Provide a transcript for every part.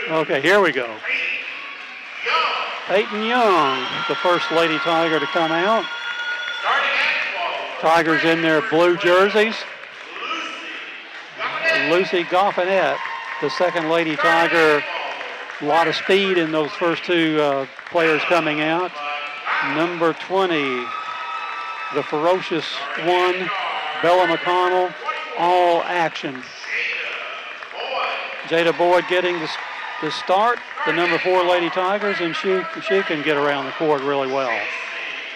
Okay, here we go. Peyton Young, the first Lady Tiger to come out. Tigers in their blue jerseys. Lucy Goffinette, the second Lady Tiger. A lot of speed in those first two players coming out. Number 20, the ferocious one, Bella McConnell, all action. Jada Boyd getting the start, the number 4 Lady Tigers, and she can get around the court really well.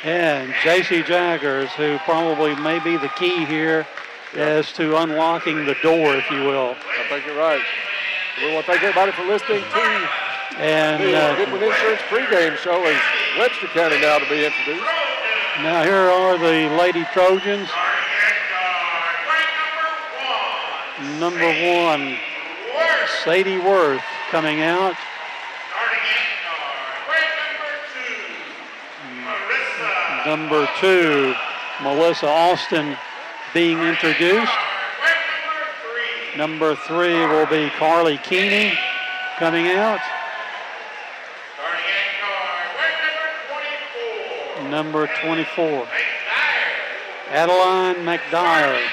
And J.C. Jaggers, who probably may be the key here as to unlocking the door, if you will. I think you're right. We want to thank everybody for listening to and the Goodwin Insurance pregame show as Webster County now to be introduced. Now here are the Lady Trojans. Number 1, Sadie Worth coming out. Number 2, Melissa Austin being introduced. Number 3 will be Carly Keeney coming out. Number 24, Adeline McDyer.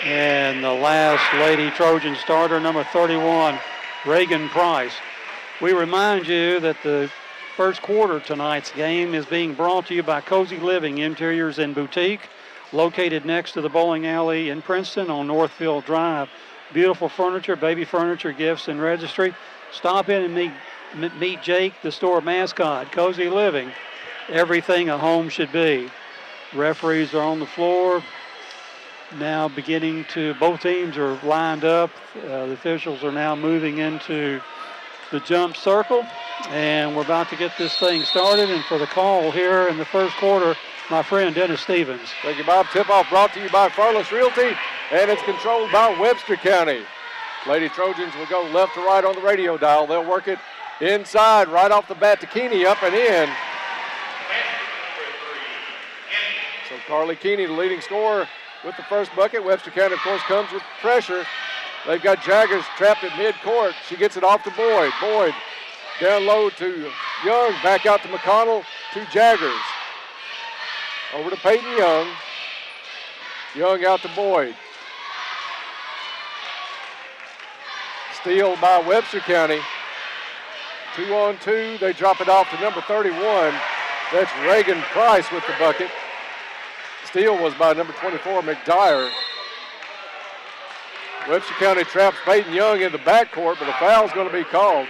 And the last Lady Trojan starter, number 31, Reagan Price. We remind you that the first quarter of tonight's game is being brought to you by Cozy Living Interiors and Boutique, located next to the bowling alley in Princeton on Northfield Drive. Beautiful furniture, baby furniture, gifts, and registry. Stop in and meet Jake, the store mascot. Cozy Living, everything a home should be. Referees are on the floor. Now both teams are lined up. The officials are now moving into the jump circle, and we're about to get this thing started. And for the call here in the first quarter, my friend Dennis Stevens. Thank you, Bob. Tip-off brought to you by Farless Realty, and it's controlled by Webster County. Lady Trojans will go left to right on the radio dial. They'll work it inside, right off the bat to Keeney, up and in. So Carly Keeney, the leading scorer, with the first bucket. Webster County, of course, comes with pressure. They've got Jaggers trapped at midcourt. She gets it off to Boyd. Boyd down low to Young. Back out to McConnell to Jaggers. Over to Peyton Young. Young out to Boyd. Steal by Webster County. 2-on-2. They drop it off to number 31. That's Reagan Price with the bucket. Steal was by number 24, McDyer. Webster County traps Peyton Young in the backcourt, but a foul's going to be called.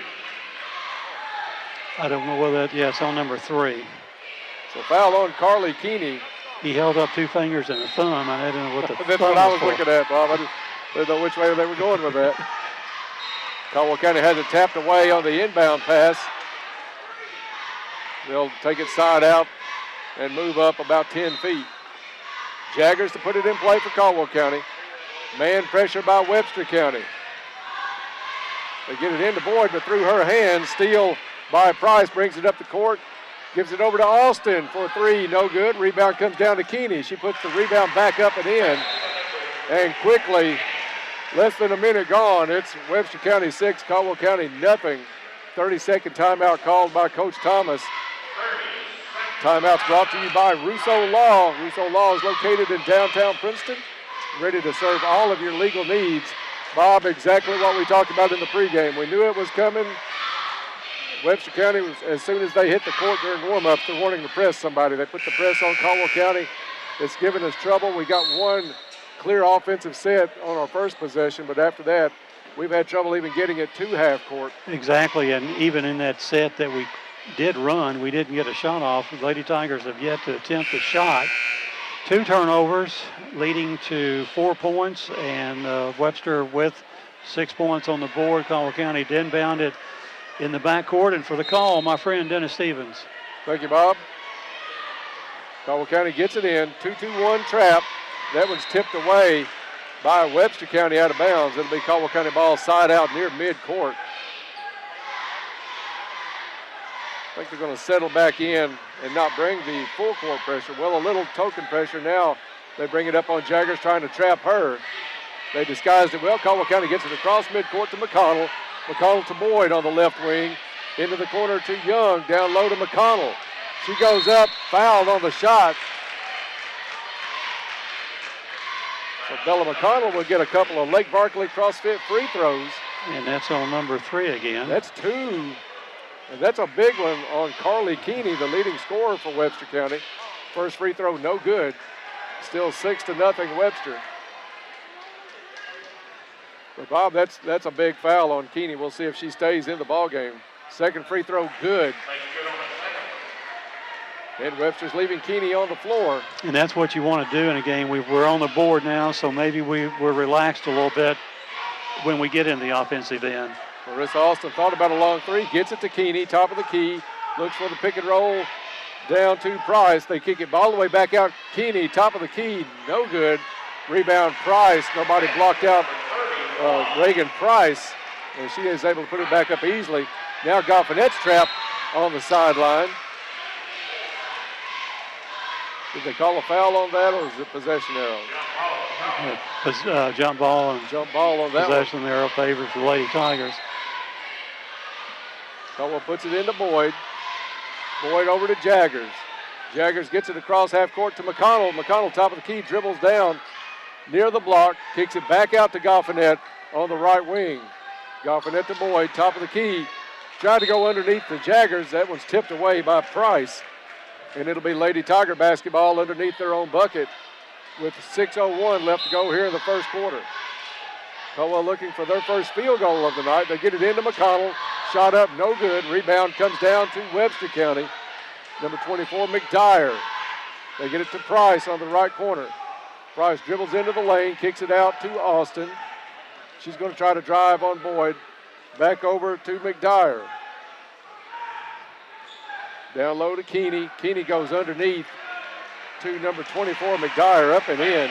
I don't know whether it's on number 3. So foul on Carly Keeney. He held up 2 fingers and a thumb. I didn't know what the That's what I was looking at, Bob. I didn't know which way they were going with that. Caldwell County has it tapped away on the inbound pass. They'll take it side out and move up about 10 feet. Jaggers to put it in play for Caldwell County. Man pressure by Webster County. They get it into Boyd, but through her hands, steal by Price, brings it up the court, gives it over to Austin for 3, no good. Rebound comes down to Keeney. She puts the rebound back up and in. And quickly, less than a minute gone, it's Webster County 6, Caldwell County nothing. 30-second timeout called by Coach Thomas. Timeout's brought to you by Rousseau Law. Rousseau Law is located in downtown Princeton, ready to serve all of your legal needs. Bob, exactly what we talked about in the pregame. We knew it was coming. Webster County, as soon as they hit the court during warm-ups, they're wanting to press somebody. They put the press on Caldwell County. It's given us trouble. We got one clear offensive set on our first possession, but after that, we've had trouble even getting it to half court. Exactly, and even in that set that we did run, we didn't get a shot off. The Lady Tigers have yet to attempt a shot. 2 turnovers leading to 4 points, and Webster with 6 points on the board. Caldwell County inbound it in the backcourt, and for the call, my friend Dennis Stevens. Thank you, Bob. Caldwell County gets it in. 2-2-1 trap. That one's tipped away by Webster County out of bounds. It'll be Caldwell County ball side out near midcourt. I think they're going to settle back in and not bring the full court pressure. Well, a little token pressure now. They bring it up on Jaggers, trying to trap her. They disguised it well. Caldwell County gets it across midcourt to McConnell. McConnell to Boyd on the left wing. Into the corner to Young. Down low to McConnell. She goes up, fouled on the shot. So Bella McConnell will get a couple of Lake Barkley CrossFit free throws. And that's on number 3 again. That's 2. And that's a big one on Carly Keeney, the leading scorer for Webster County. First free throw, no good. Still 6-0 Webster. But Bob, that's a big foul on Keeney. We'll see if she stays in the ball game. Second free throw, good. And Webster's leaving Keeney on the floor. And that's what you want to do in a game. We're on the board now, so maybe we're relaxed a little bit when we get in the offensive end. Marissa Austin thought about a long three, gets it to Keeney, top of the key, looks for the pick and roll down to Price. They kick it all the way back out. Keeney, top of the key, no good. Rebound Price, nobody blocked out Reagan Price, and she is able to put it back up easily. Now Goffinette's trapped on the sideline. Did they call a foul on that, or is it possession arrow? Jump ball and jump ball on that possession arrow favors the Lady Tigers. Caldwell puts it into Boyd. Boyd over to Jaggers. Jaggers gets it across half court to McConnell. McConnell, top of the key, dribbles down near the block, kicks it back out to Goffinette on the right wing. Goffinette to Boyd, top of the key. Tried to go underneath the Jaggers. That one's tipped away by Price. And it'll be Lady Tiger basketball underneath their own bucket with 6:01 left to go here in the first quarter. Caldwell looking for their first field goal of the night. They get it into McConnell. Shot up, no good. Rebound comes down to Webster County. Number 24, McDyer. They get it to Price on the right corner. Price dribbles into the lane, kicks it out to Austin. She's going to try to drive on Boyd. Back over to McDyer. Down low to Keeney. Keeney goes underneath to number 24, McDyer, up and in.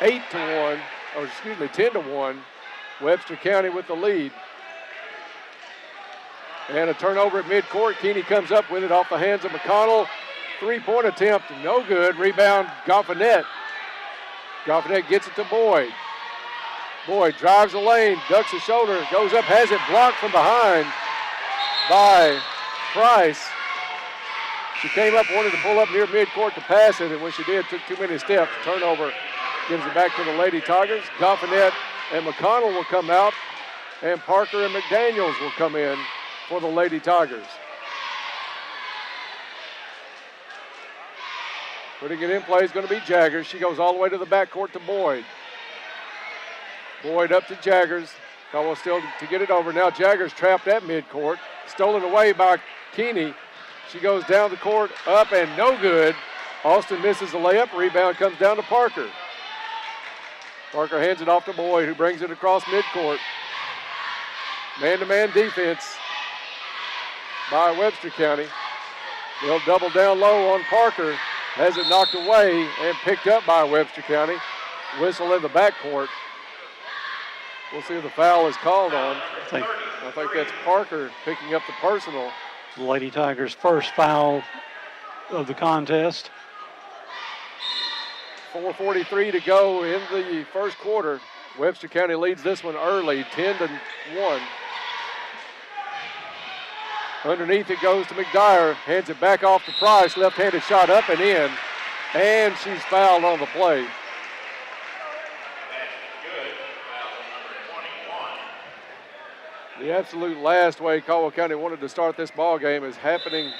10-1. Webster County with the lead. And a turnover at midcourt. Keeney comes up with it off the hands of McConnell. Three-point attempt, no good. Rebound, Goffinette. Goffinette gets it to Boyd. Boyd drives the lane, ducks the shoulder, goes up, has it blocked from behind by Price. She came up, wanted to pull up near midcourt to pass it, and when she did, took too many steps. Turnover gives it back to the Lady Tigers. Goffinette and McConnell will come out, and Parker and McDaniels will come in for the Lady Tigers. Putting it in play is going to be Jaggers. She goes all the way to the backcourt to Boyd. Boyd up to Jaggers. Caldwell still to get it over. Now Jaggers trapped at midcourt. Stolen away by Keeney. She goes down the court, up and no good. Austin misses the layup. Rebound comes down to Parker. Parker hands it off to Boyd, who brings it across midcourt. Man-to-man defense by Webster County. They'll double down low on Parker. Has it knocked away and picked up by Webster County. Whistle in the backcourt. We'll see if the foul is called on. I think that's Parker picking up the personal. The Lady Tigers' first foul of the contest. 4:43 to go in the first quarter. Webster County leads this one early, 10-1. Underneath it goes to McDyer, hands it back off to Price, left-handed shot up and in, and she's fouled on the play. The absolute last way Caldwell County wanted to start this ball game is happening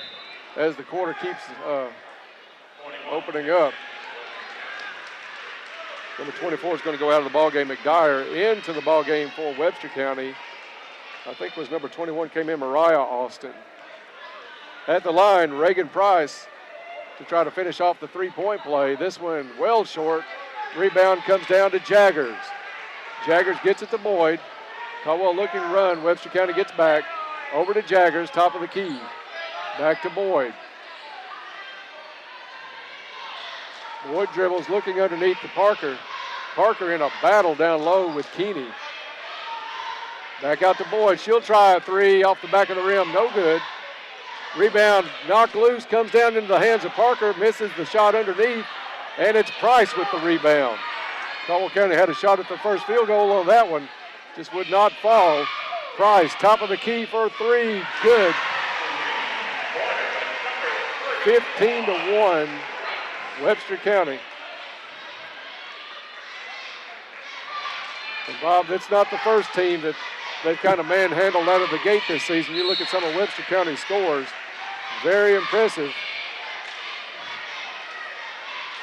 as the quarter keeps opening up. Number 24 is going to go out of the ball game. McDyer into the ball game for Webster County. I think it was number 21 came in, Mariah Austin. At the line, Reagan Price to try to finish off the three-point play. This one well short. Rebound comes down to Jaggers. Jaggers gets it to Boyd. Caldwell looking run. Webster County gets back. Over to Jaggers, top of the key. Back to Boyd. Boyd dribbles, looking underneath to Parker. Parker in a battle down low with Keeney. Back out to Boyd. She'll try a three off the back of the rim. No good. Rebound knocked loose, comes down into the hands of Parker, misses the shot underneath, and it's Price with the rebound. Caldwell County had a shot at the first field goal on that one. Just would not fall. Price, top of the key for three. Good. 15-1, Webster County. And Bob, that's not the first team that they've kind of manhandled out of the gate this season. You look at some of Webster County's scores, very impressive.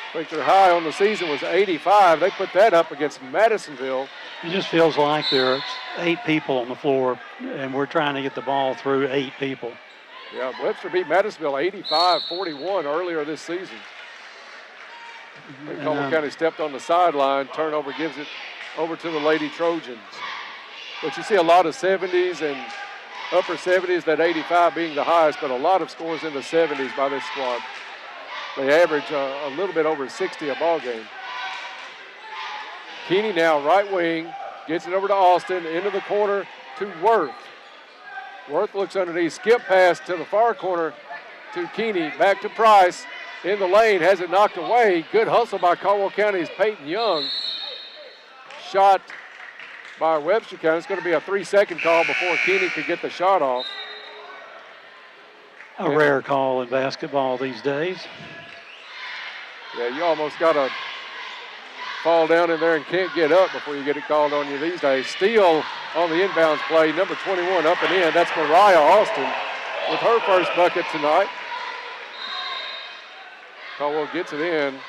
I think their high on the season was 85. They put that up against Madisonville. It just feels like there's 8 people on the floor, and we're trying to get the ball through 8 people. Yeah, Webster beat Madisonville 85-41 earlier this season. Caldwell County stepped on the sideline. Turnover gives it over to the Lady Trojans. But you see a lot of 70s and upper 70s, that 85 being the highest, but a lot of scores in the 70s by this squad. They average a little bit over 60 a ball game. Keeney now right wing, gets it over to Austin, into the corner to Worth. Worth looks underneath, skip pass to the far corner to Keeney, back to Price, in the lane, has it knocked away. Good hustle by Caldwell County's Peyton Young. Shot by Webster County. It's going to be a 3-second call before Keeney could get the shot off. A rare call in basketball these days. Yeah, you almost got to fall down in there and can't get up before you get it called on you these days. Steal on the inbounds play, number 21 up and in. That's Mariah Austin with her first bucket tonight. Caldwell gets it in.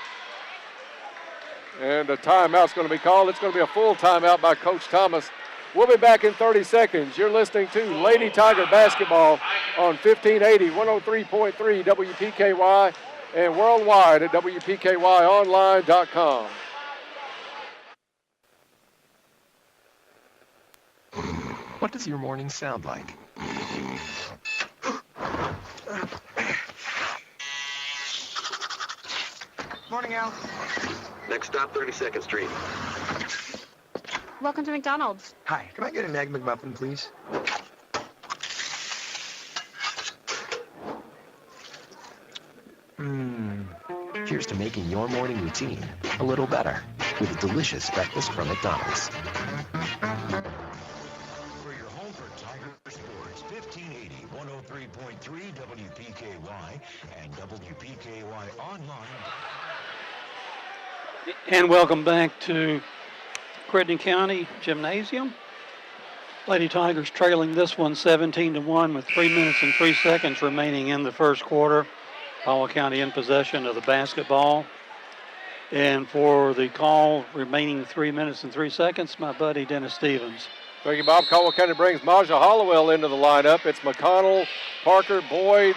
And a timeout's going to be called. It's going to be a full timeout by Coach Thomas. We'll be back in 30 seconds. You're listening to Lady Tiger Basketball on 1580, 103.3 WPKY, and worldwide at WPKYonline.com. What does your morning sound like? Morning, Al. Next stop, 32nd Street. Welcome to McDonald's. Hi, can I get an Egg McMuffin, please? Cheers to making your morning routine a little better with a delicious breakfast from McDonald's. For your home for Tiger Sports, 1580, 103.3 WPKY and WPKY online. And welcome back to Crittenden County Gymnasium. Lady Tigers trailing this one 17-1 with 3 minutes and 3 seconds remaining in the first quarter. Caldwell County in possession of the basketball. And for the call, remaining 3 minutes and 3 seconds, my buddy Dennis Stevens. Thank you, Bob. Caldwell County brings Maja Hollowell into the lineup. It's McConnell, Parker, Boyd,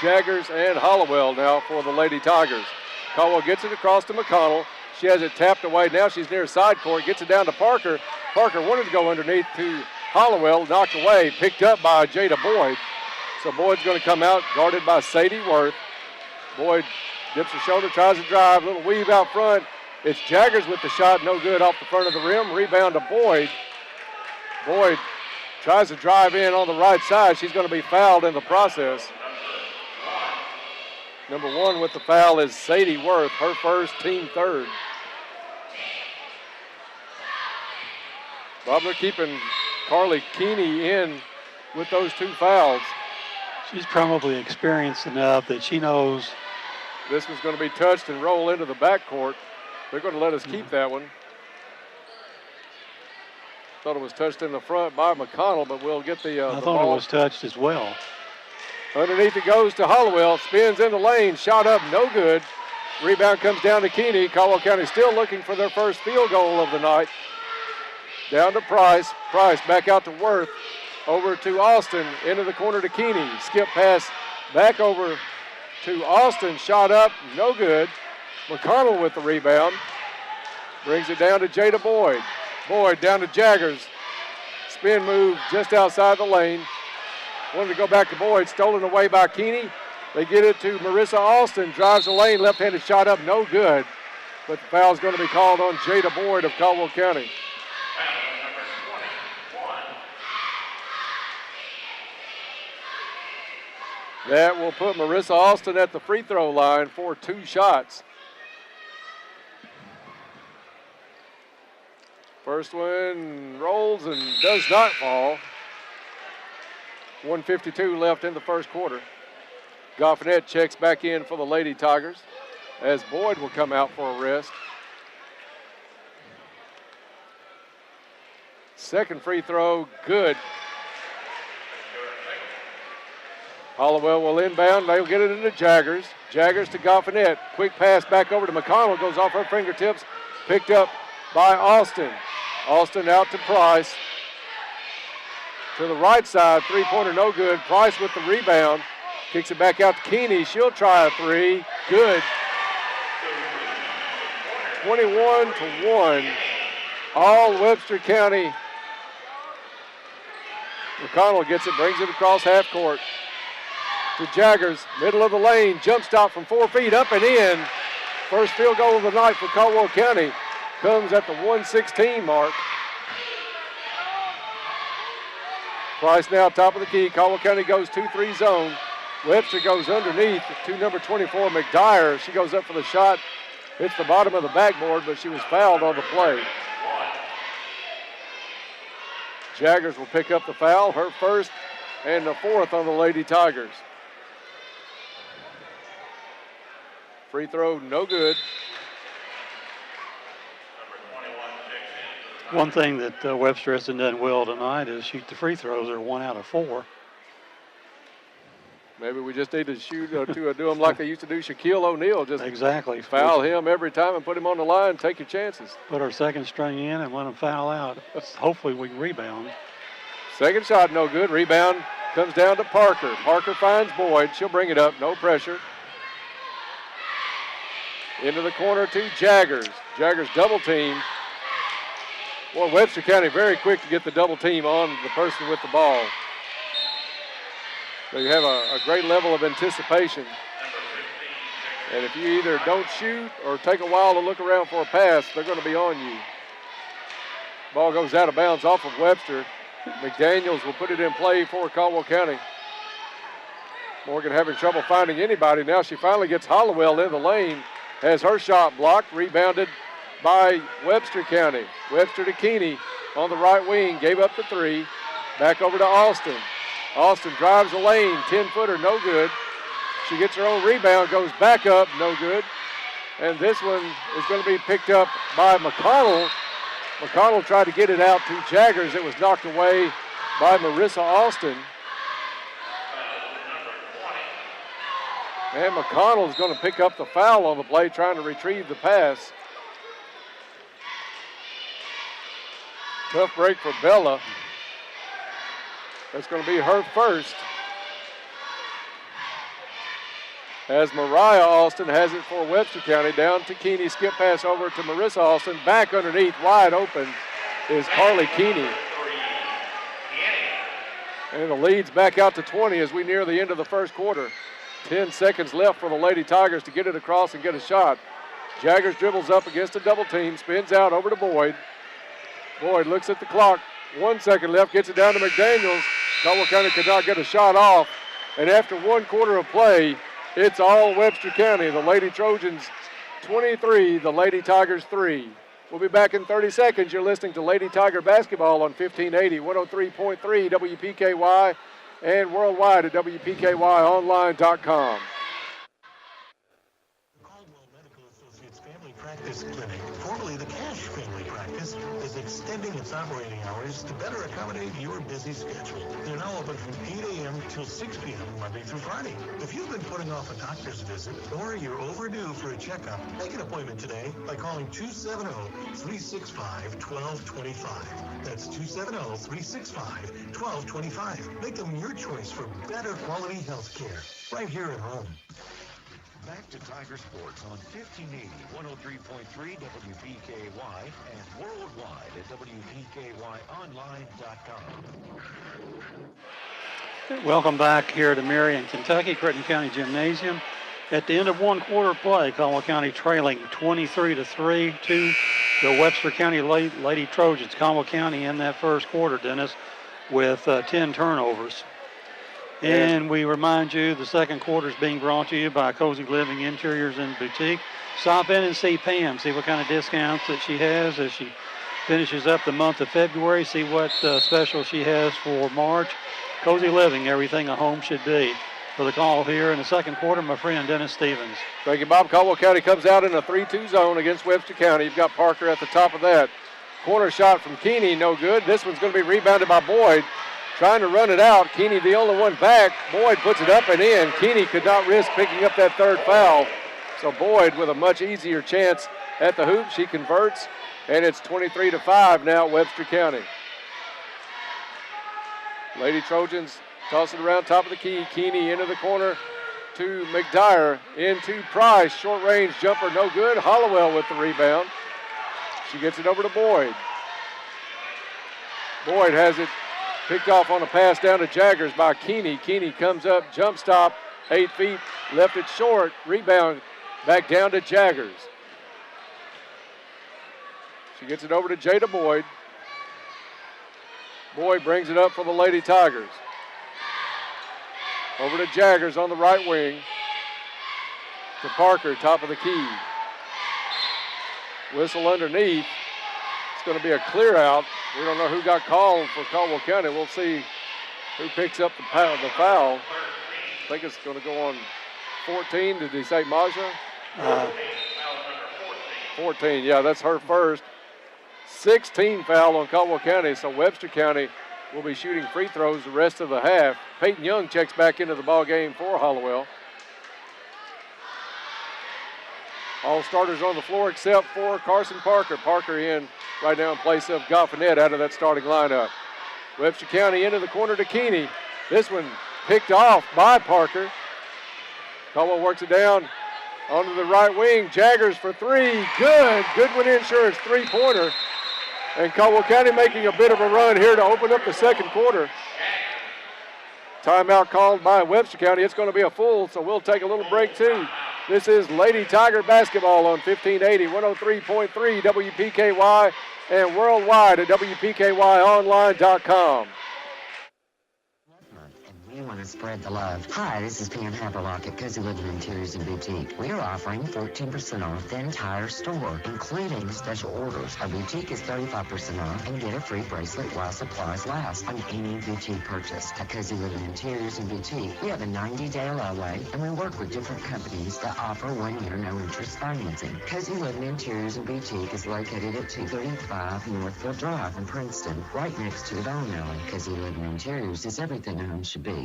Jaggers, and Hollowell now for the Lady Tigers. Caldwell gets it across to McConnell. She has it tapped away. Now she's near side court. Gets it down to Parker. Parker wanted to go underneath to Hollowell. Knocked away. Picked up by Jada Boyd. So Boyd's going to come out, guarded by Sadie Worth. Boyd dips her shoulder, tries to drive. Little weave out front. It's Jaggers with the shot. No good off the front of the rim. Rebound to Boyd. Boyd tries to drive in on the right side. She's going to be fouled in the process. Number 1 with the foul is Sadie Worth, her first, team third. Bob, they're keeping Carly Keeney in with those 2 fouls. She's probably experienced enough that she knows this was going to be touched and roll into the backcourt. They're going to let us keep that one. Thought it was touched in the front by McConnell, but we'll get the I the thought ball. it was touched as well. Underneath it goes to Hollowell. Spins in the lane. Shot up, no good. Rebound comes down to Keeney. Caldwell County still looking for their first field goal of the night. Down to Price. Price back out to Worth. Over to Austin. Into the corner to Keeney. Skip pass back over to Austin. Shot up, no good. McConnell with the rebound. Brings it down to Jada Boyd. Boyd down to Jaggers. Spin move just outside the lane. Wanted to go back to Boyd. Stolen away by Keeney. They get it to Marissa Austin. Drives the lane. Left-handed shot up. No good. But the foul is going to be called on Jada Boyd of Caldwell County. That will put Marissa Austin at the free throw line for 2 shots. First one rolls and does not fall. 1:52 left in the first quarter. Goffinette checks back in for the Lady Tigers as Boyd will come out for a rest. Second free throw, good. Hollowell will inbound. They'll get it into Jaggers. Jaggers to Goffinette. Quick pass back over to McConnell. Goes off her fingertips. Picked up by Austin. Austin out to Price. To the right side. Three-pointer no good. Price with the rebound. Kicks it back out to Keeney. She'll try a three. Good. 21-1. All Webster County. McConnell gets it, brings it across half court to Jaggers, middle of the lane, jump stop from 4 feet, up and in. First field goal of the night for Caldwell County comes at the 1:16 mark. Price now top of the key. Caldwell County goes 2-3 zone. Webster goes underneath to number 24, McDyer. She goes up for the shot, hits the bottom of the backboard, but she was fouled on the play. Jaggers will pick up the foul, her first and the fourth on the Lady Tigers. Free throw, no good. One thing that Webster hasn't done well tonight is shoot the free throws. They're 1 out of 4. Maybe we just need to do them like they used to do Shaquille O'Neal. Just exactly. Foul him every time and put him on the line. Take your chances. Put our second string in and let them foul out. Hopefully we can rebound. Second shot, no good. Rebound comes down to Parker. Parker finds Boyd. She'll bring it up. No pressure. Into the corner to Jaggers. Jaggers double team. Boy, Webster County very quick to get the double team on the person with the ball. They have a great level of anticipation. And if you either don't shoot or take a while to look around for a pass, they're going to be on you. Ball goes out of bounds off of Webster. McDaniels will put it in play for Caldwell County. Morgan having trouble finding anybody. Now she finally gets Hollowell in the lane. Has her shot blocked, rebounded by Webster County. Webster to Keeney on the right wing, gave up the three. Back over to Austin. Austin drives the lane, 10-footer, no good. She gets her own rebound, goes back up, no good. And this one is going to be picked up by McConnell. McConnell tried to get it out to Jaggers. It was knocked away by Marissa Austin. And McConnell is going to pick up the foul on the play, trying to retrieve the pass. Tough break for Bella. That's going to be her first. As Mariah Austin has it for Webster County. Down to Keeney, skip pass over to Marissa Austin. Back underneath, wide open is Carly Keeney. And the lead's back out to 20 as we near the end of the first quarter. 10 seconds left for the Lady Tigers to get it across and get a shot. Jaggers dribbles up against a double team, spins out over to Boyd. Boyd looks at the clock. 1 second left, gets it down to McDaniels. Caldwell County could not get a shot off. And after 1 quarter of play, it's all Webster County. The Lady Trojans 23, the Lady Tigers 3. We'll be back in 30 seconds. You're listening to Lady Tiger Basketball on 1580, 103.3 WPKY, and worldwide at WPKYonline.com. Caldwell Medical Associates Family Practice Clinic, formerly the Cash Family Practice, is extending its operating hours to better accommodate your busy schedule. They're now open from 8 a.m. till 6 p.m. Monday through Friday. If you've been putting off a doctor's visit or you're overdue for a checkup, make an appointment today by calling 270-365-1225. That's 270-365-1225. Make them your choice for better quality health care right here at home. Back to Tiger Sports on 1580, 103.3 WPKY and worldwide at WPKYonline.com. Welcome back here to Marion, Kentucky, Crittenden County Gymnasium. At the end of 1 quarter play, Caldwell County trailing 23-3 to the Webster County Lady Trojans. Caldwell County in that first quarter, Dennis, with 10 turnovers. And we remind you the second quarter is being brought to you by Cozy Living Interiors and Boutique. Stop in and see Pam, see what kind of discounts that she has as she finishes up the month of February. See what special she has for March. Cozy Living, everything a home should be. For the call here in the second quarter, my friend Dennis Stevens. Thank you, Bob. Caldwell County comes out in a 3-2 zone against Webster County. You've got Parker at the top of that. Corner shot from Keeney, no good. This one's going to be rebounded by Boyd. Trying to run it out. Keeney the only one back. Boyd puts it up and in. Keeney could not risk picking up that third foul. So Boyd with a much easier chance at the hoop. She converts, and it's 23-5 now, Webster County. Lady Trojans toss it around top of the key. Keeney into the corner to McDyer. Into Price. Short range jumper, no good. Hollowell with the rebound. She gets it over to Boyd. Boyd has it picked off on a pass down to Jaggers by Keeney. Keeney comes up, jump stop, 8 feet, left it short. Rebound back down to Jaggers. She gets it over to Jada Boyd. Boyd brings it up for the Lady Tigers. Over to Jaggers on the right wing. To Parker, top of the key. Whistle underneath. It's going to be a clear out. We don't know who got called for Caldwell County. We'll see who picks up the foul. I think it's going to go on 14. Did he say Maja? 14, yeah, that's her first. 16 foul on Caldwell County, so Webster County will be shooting free throws the rest of the half. Peyton Young checks back into the ball game for Hollowell. All starters on the floor except for Carson Parker. Parker in right now in place of Goffinet out of that starting lineup. Webster County into the corner to Keeney. This one picked off by Parker. Caldwell works it down onto the right wing. Jaggers for three. Good. Goodwin Insurance three-pointer. And Caldwell County making a bit of a run here to open up the second quarter. Timeout called by Webster County. It's going to be a full, so we'll take a little break too. This is Lady Tiger basketball on 1580, 103.3 WPKY, and worldwide at WPKYonline.com. We want to spread the love. Hi, this is Pam Haberlock at Cozy Living Interiors and Boutique. We are offering 14% off the entire store, including special orders. Our boutique is 35% off and get a free bracelet while supplies last on any boutique purchase. At Cozy Living Interiors and Boutique, we have a 90-day layaway, and we work with different companies that offer 1 year no-interest financing. Cozy Living Interiors and Boutique is located at 235 Northfield Drive in Princeton, right next to the bowling alley. Cozy Living Interiors is everything a home should be.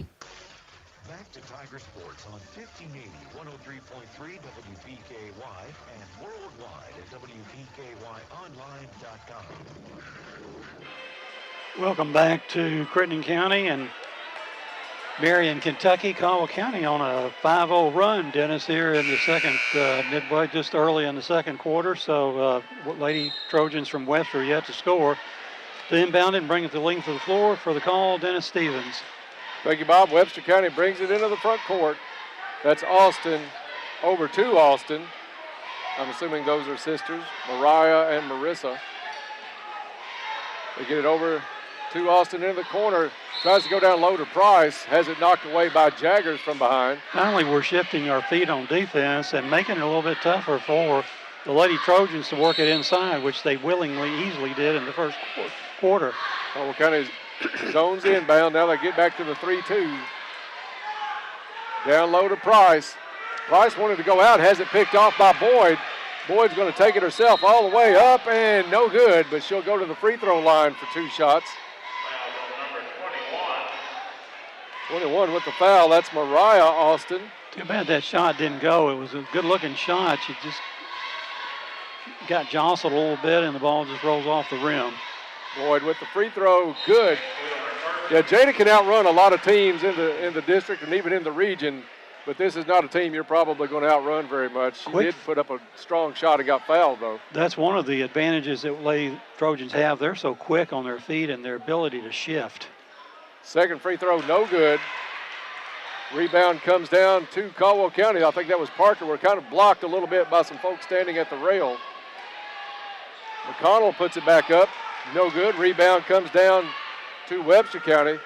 Back to Tiger Sports on 1580, 103.3 WPKY and worldwide at WPKYonline.com. Welcome back to Crittenden County and Marion, Kentucky. Caldwell County on a 5-0 run, Dennis, here in the second midway, just early in the second quarter. So Lady Trojans from Webster yet to score. To inbound it and bring it to the length of the floor for the call, Dennis Stevens. Thank you, Bob. Webster County brings it into the front court. That's Austin over to Austin. I'm assuming those are sisters, Mariah and Marissa. They get it over to Austin into the corner. Tries to go down low to Price. Has it knocked away by Jaggers from behind. Not only we're shifting our feet on defense and making it a little bit tougher for the Lady Trojans to work it inside, which they willingly, easily did in the first quarter. Caldwell County's zones inbound. Now they get back to the 3-2. Down low to Price. Price wanted to go out. Has it picked off by Boyd. Boyd's going to take it herself all the way up and no good, but she'll go to the free throw line for 2 shots. 21 with the foul. That's Mariah Austin. Too bad that shot didn't go. It was a good-looking shot. She just got jostled a little bit, and the ball just rolls off the rim. Boyd with the free throw, good. Yeah, Jada can outrun a lot of teams in the district and even in the region, but this is not a team you're probably going to outrun very much. She did put up a strong shot and got fouled, though. That's one of the advantages that Lady Trojans have. They're so quick on their feet and their ability to shift. Second free throw, no good. Rebound comes down to Caldwell County. I think that was Parker. We're kind of blocked a little bit by some folks standing at the rail. McConnell puts it back up. No good. Rebound comes down to Webster County.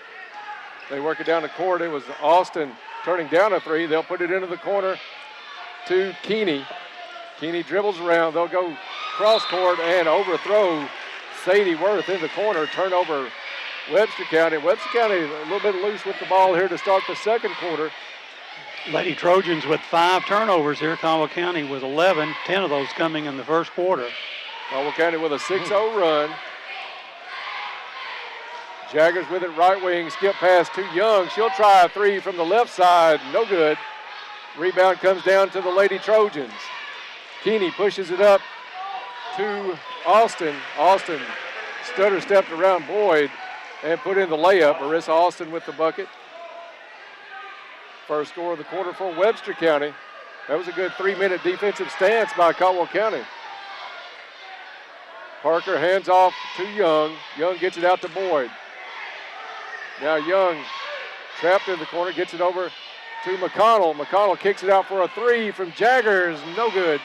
They work it down the court. It was Austin turning down a three. They'll put it into the corner to Keeney. Keeney dribbles around. They'll go cross court and overthrow Sadie Worth in the corner. Turnover, Webster County. Webster County a little bit loose with the ball here to start the second quarter. Lady Trojans with 5 turnovers here. Caldwell County with 11, 10 of those coming in the first quarter. Caldwell County with a 6-0 run. Jaggers with it right wing. Skip pass to Young. She'll try a 3 from the left side. No good. Rebound comes down to the Lady Trojans. Keeney pushes it up to Austin. Austin stutter stepped around Boyd and put in the layup. Marissa Austin with the bucket. First score of the quarter for Webster County. That was a good 3-minute defensive stance by Caldwell County. Parker hands off to Young. Young gets it out to Boyd. Now Young trapped in the corner, gets it over to McConnell. McConnell kicks it out for a 3 from Jaggers. No good.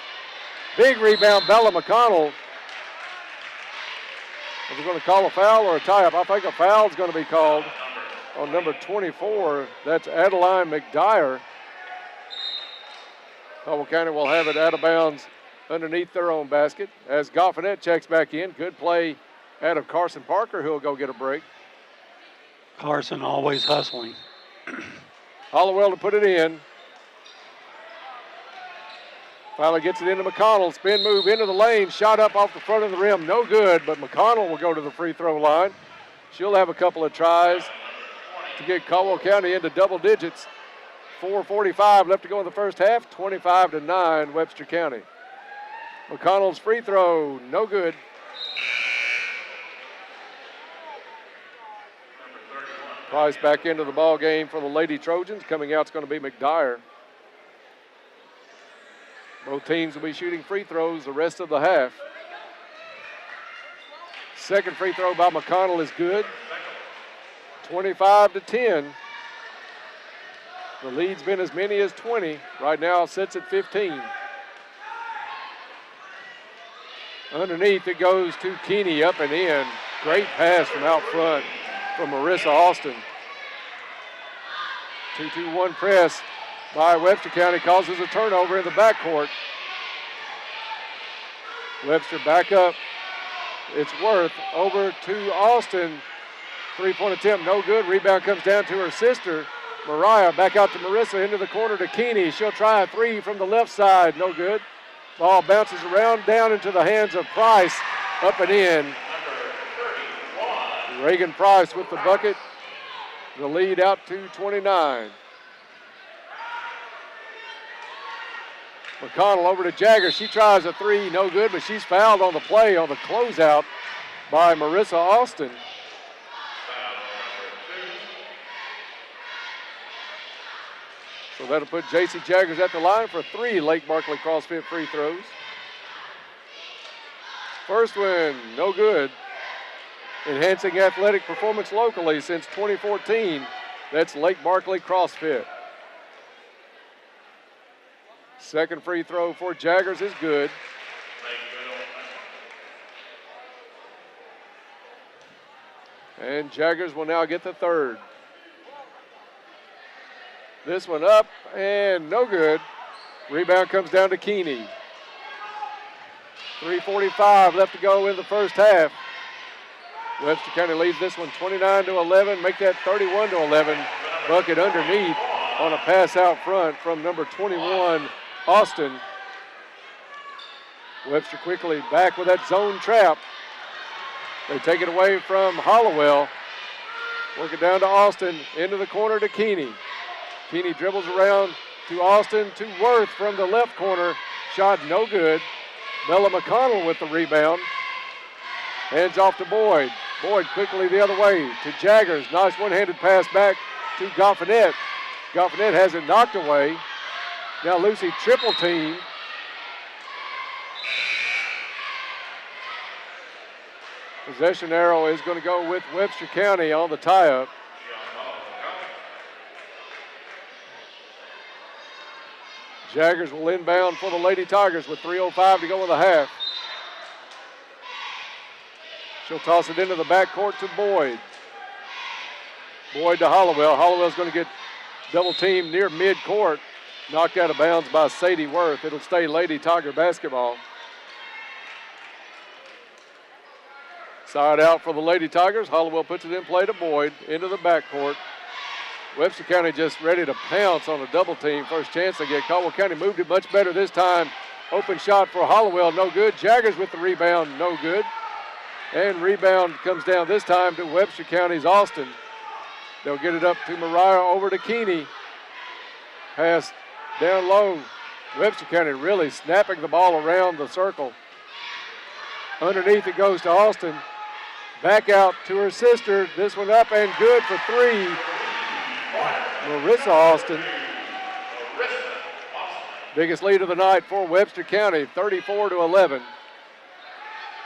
Big rebound, Bella McConnell. Are we going to call a foul or a tie-up? I think a foul is going to be called on number 24. That's Adeline McDyer. Caldwell County will have it out of bounds underneath their own basket as Goffinette checks back in. Good play out of Carson Parker, who'll go get a break. Carson always hustling. Hollowell to put it in. Finally gets it into McConnell. Spin move into the lane. Shot up off the front of the rim. No good, but McConnell will go to the free throw line. She'll have a couple of tries to get Caldwell County into double digits. 4:45 left to go in the first half. 25-9 Webster County. McConnell's free throw. No good. Price back into the ball game for the Lady Trojans. Coming out is going to be McDyer. Both teams will be shooting free throws the rest of the half. Second free throw by McConnell is good. 25-10. The lead's been as many as 20. Right now it sits at 15. Underneath it goes to Keeney, up and in. Great pass from out front from Marissa Austin. 2-2-1 press by Webster County causes a turnover in the backcourt. Webster back up. It's Worth over to Austin. 3-point attempt, no good. Rebound comes down to her sister, Mariah. Back out to Marissa, into the corner to Keeney. She'll try a 3 from the left side, no good. Ball bounces around, down into the hands of Price, up and in. Reagan Price with the bucket. The lead out to 29. McConnell over to Jagger. She tries a 3, no good, but she's fouled on the play on the closeout by Marissa Austin. So that'll put J.C. Jaggers at the line for 3 Lake Barkley CrossFit free throws. First one, no good. Enhancing athletic performance locally since 2014. That's Lake Barkley CrossFit. Second free throw for Jaggers is good. And Jaggers will now get the third. This one up and no good. Rebound comes down to Keeney. 3:45 left to go in the first half. Webster County leads this one 29-11. Make that 31-11. Bucket underneath on a pass out front from number 21, Austin. Webster quickly back with that zone trap. They take it away from Hollowell. Work it down to Austin, into the corner to Keeney. Keeney dribbles around to Austin, to Worth from the left corner. Shot no good. Bella McConnell with the rebound. Hands off to Boyd. Boyd quickly the other way to Jaggers. Nice one-handed pass back to Goffinette. Goffinette has it knocked away. Now Lucy triple team. Possession arrow is going to go with Webster County on the tie-up. Jaggers will inbound for the Lady Tigers with 3:05 to go in the half. She'll toss it into the backcourt to Boyd. Boyd to Hollowell. Hollowell's going to get double teamed near midcourt. Knocked out of bounds by Sadie Worth. It'll stay Lady Tiger basketball. Side out for the Lady Tigers. Hollowell puts it in play to Boyd into the backcourt. Webster County just ready to pounce on a double team. First chance they get. Caldwell County moved it much better this time. Open shot for Hollowell, no good. Jaggers with the rebound, no good. And rebound comes down this time to Webster County's Austin. They'll get it up to Mariah, over to Keeney. Pass down low. Webster County really snapping the ball around the circle. Underneath it goes to Austin. Back out to her sister. This one up and good for three. Marissa Austin. Biggest lead of the night for Webster County, 34-11.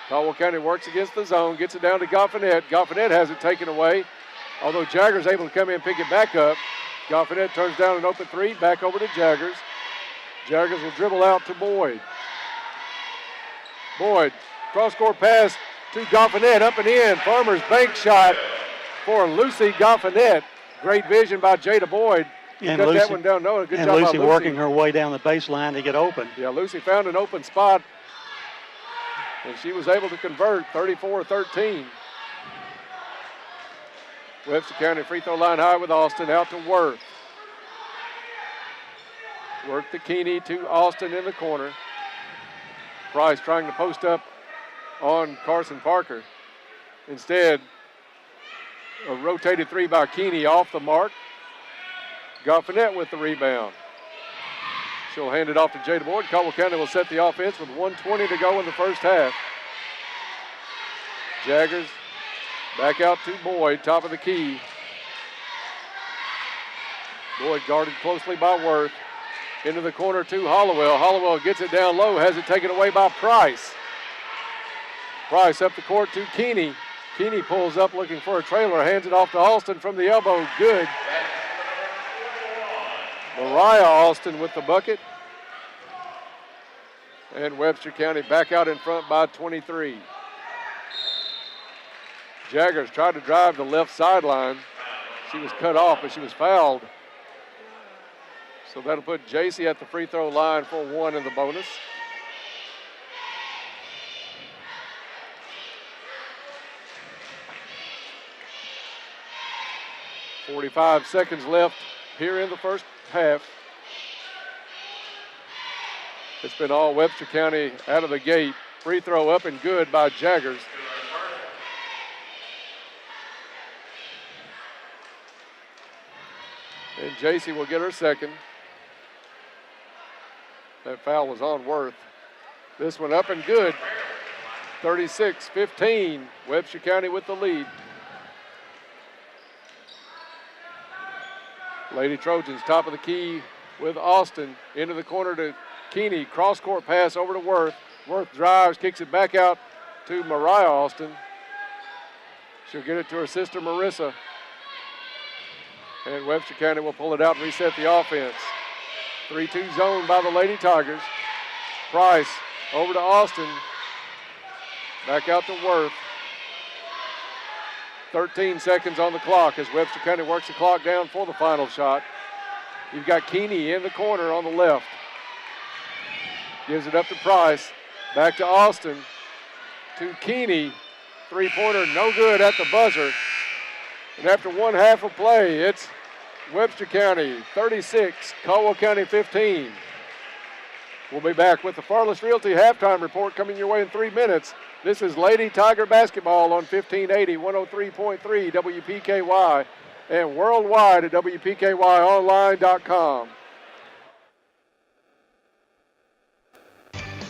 Caldwell County works against the zone, gets it down to Goffinette. Goffinette has it taken away, although Jaggers able to come in and pick it back up. Goffinette turns down an open three, back over to Jaggers. Jaggers will dribble out to Boyd. Boyd, cross-court pass to Goffinette, up and in. Farmer's bank shot for Lucy Goffinette. Great vision by Jada Boyd. And cut Lucy, that one down. No, good and job Lucy by Lucy working her way down the baseline to get open. Yeah, Lucy found an open spot, and she was able to convert, 34-13. Webster County free throw line high with Austin, out to Worth. Worth to Keeney, to Austin in the corner. Price trying to post up on Carson Parker. Instead, a rotated three by Keeney off the mark. Goffinette with the rebound. She'll hand it off to Jada Boyd. Caldwell County will set the offense with 1:20 to go in the first half. Jaggers back out to Boyd, top of the key. Boyd guarded closely by Worth. Into the corner to Hollowell. Hollowell gets it down low, has it taken away by Price. Price up the court to Keeney. Keeney pulls up looking for a trailer, hands it off to Alston from the elbow, good. Mariah Alston with the bucket. And Webster County back out in front by 23. Jaggers tried to drive the left sideline. She was cut off, but she was fouled. So that'll put JC at the free throw line for one in the bonus. .45 seconds left here in the first half. It's been all Webster County out of the gate. Free throw up and good by Jaggers. And JC will get her second. That foul was on Worth. This one up and good. 36-15. Webster County with the lead. Lady Trojans top of the key with Austin. Into the corner to Keeney. Cross-court pass over to Worth. Worth drives, kicks it back out to Mariah Austin. She'll get it to her sister Marissa. And Webster County will pull it out and reset the offense. 3-2 zone by the Lady Tigers. Price over to Austin. Back out to Worth. 13 seconds on the clock as Webster County works the clock down for the final shot. You've got Keeney in the corner on the left. Gives it up to Price. Back to Austin. To Keeney. Three-pointer no good at the buzzer. And after one half of play, it's Webster County 36, Caldwell County 15. We'll be back with the Farless Realty halftime report coming your way in 3 minutes. This is Lady Tiger basketball on 1580, 103.3 WPKY, and worldwide at WPKYonline.com.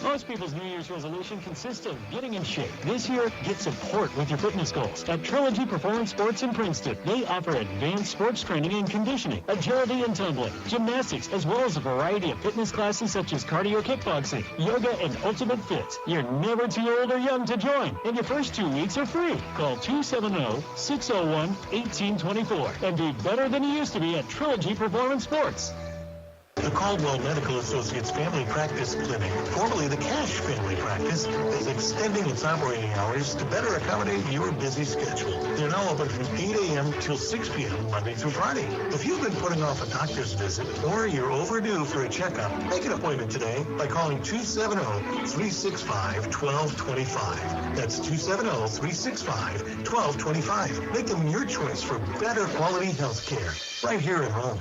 Most people's New Year's resolution consists of getting in shape. This year, get support with your fitness goals. At Trilogy Performance Sports in Princeton, they offer advanced sports training and conditioning, agility and tumbling, gymnastics, as well as a variety of fitness classes such as cardio kickboxing, yoga, and ultimate fits. You're never too old or young to join, and your first 2 weeks are free. Call 270-601-1824 and be better than you used to be at Trilogy Performance Sports. The Caldwell Medical Associates Family Practice Clinic, formerly the Cash Family Practice, is extending its operating hours to better accommodate your busy schedule. They're now open from 8 a.m. till 6 p.m. Monday through Friday. If you've been putting off a doctor's visit or you're overdue for a checkup, make an appointment today by calling 270-365-1225. That's 270-365-1225. Make them your choice for better quality health care right here at home.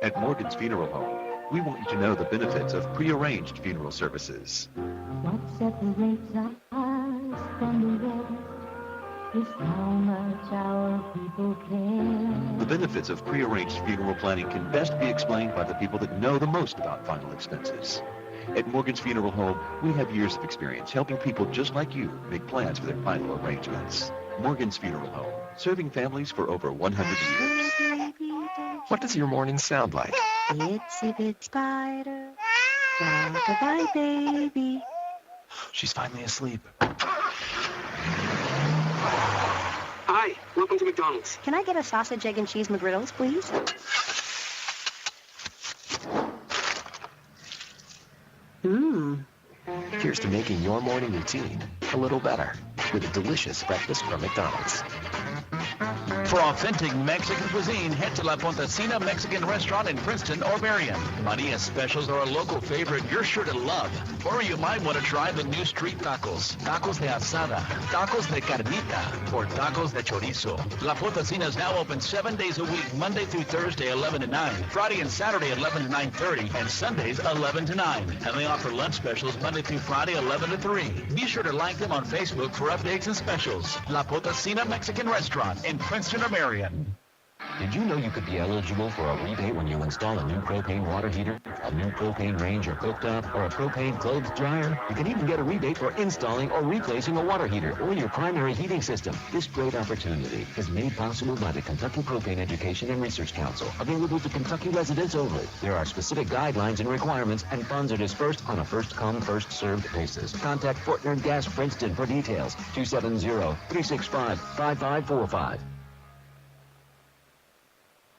At Morgan's Funeral Home, we want you to know the benefits of prearranged funeral services. What separates us from the rest is how much our people care. The benefits of prearranged funeral planning can best be explained by the people that know the most about final expenses. At Morgan's Funeral Home, we have years of experience helping people just like you make plans for their final arrangements. Morgan's Funeral Home, serving families for over 100 years. What does your morning sound like? Itsy bit spider, rock-a-bye baby. She's finally asleep. Hi, welcome to McDonald's. Can I get a sausage, egg, and cheese McGriddles, please? Here's to making your morning routine a little better with a delicious breakfast from McDonald's. For authentic Mexican cuisine, head to La Pontecina Mexican Restaurant in Princeton or Marion. Maria's specials are a local favorite you're sure to love. Or you might want to try the new street tacos. Tacos de asada, tacos de carnita, or tacos de chorizo. La Pontecina is now open 7 days a week, Monday through Thursday, 11 to 9, Friday and Saturday, 11 to 9:30, and Sundays, 11 to 9. And they offer lunch specials Monday through Friday, 11 to 3. Be sure to like them on Facebook for updates and specials. La Pontecina Mexican Restaurant in Princeton or Marion. Did you know you could be eligible for a rebate when you install a new propane water heater, a new propane range or cooktop, or a propane clothes dryer? You can even get a rebate for installing or replacing a water heater or your primary heating system. This great opportunity is made possible by the Kentucky Propane Education and Research Council, available to Kentucky residents only. There are specific guidelines and requirements, and funds are dispersed on a first-come, first-served basis. Contact Fortner Gas Princeton for details. 270-365-5545.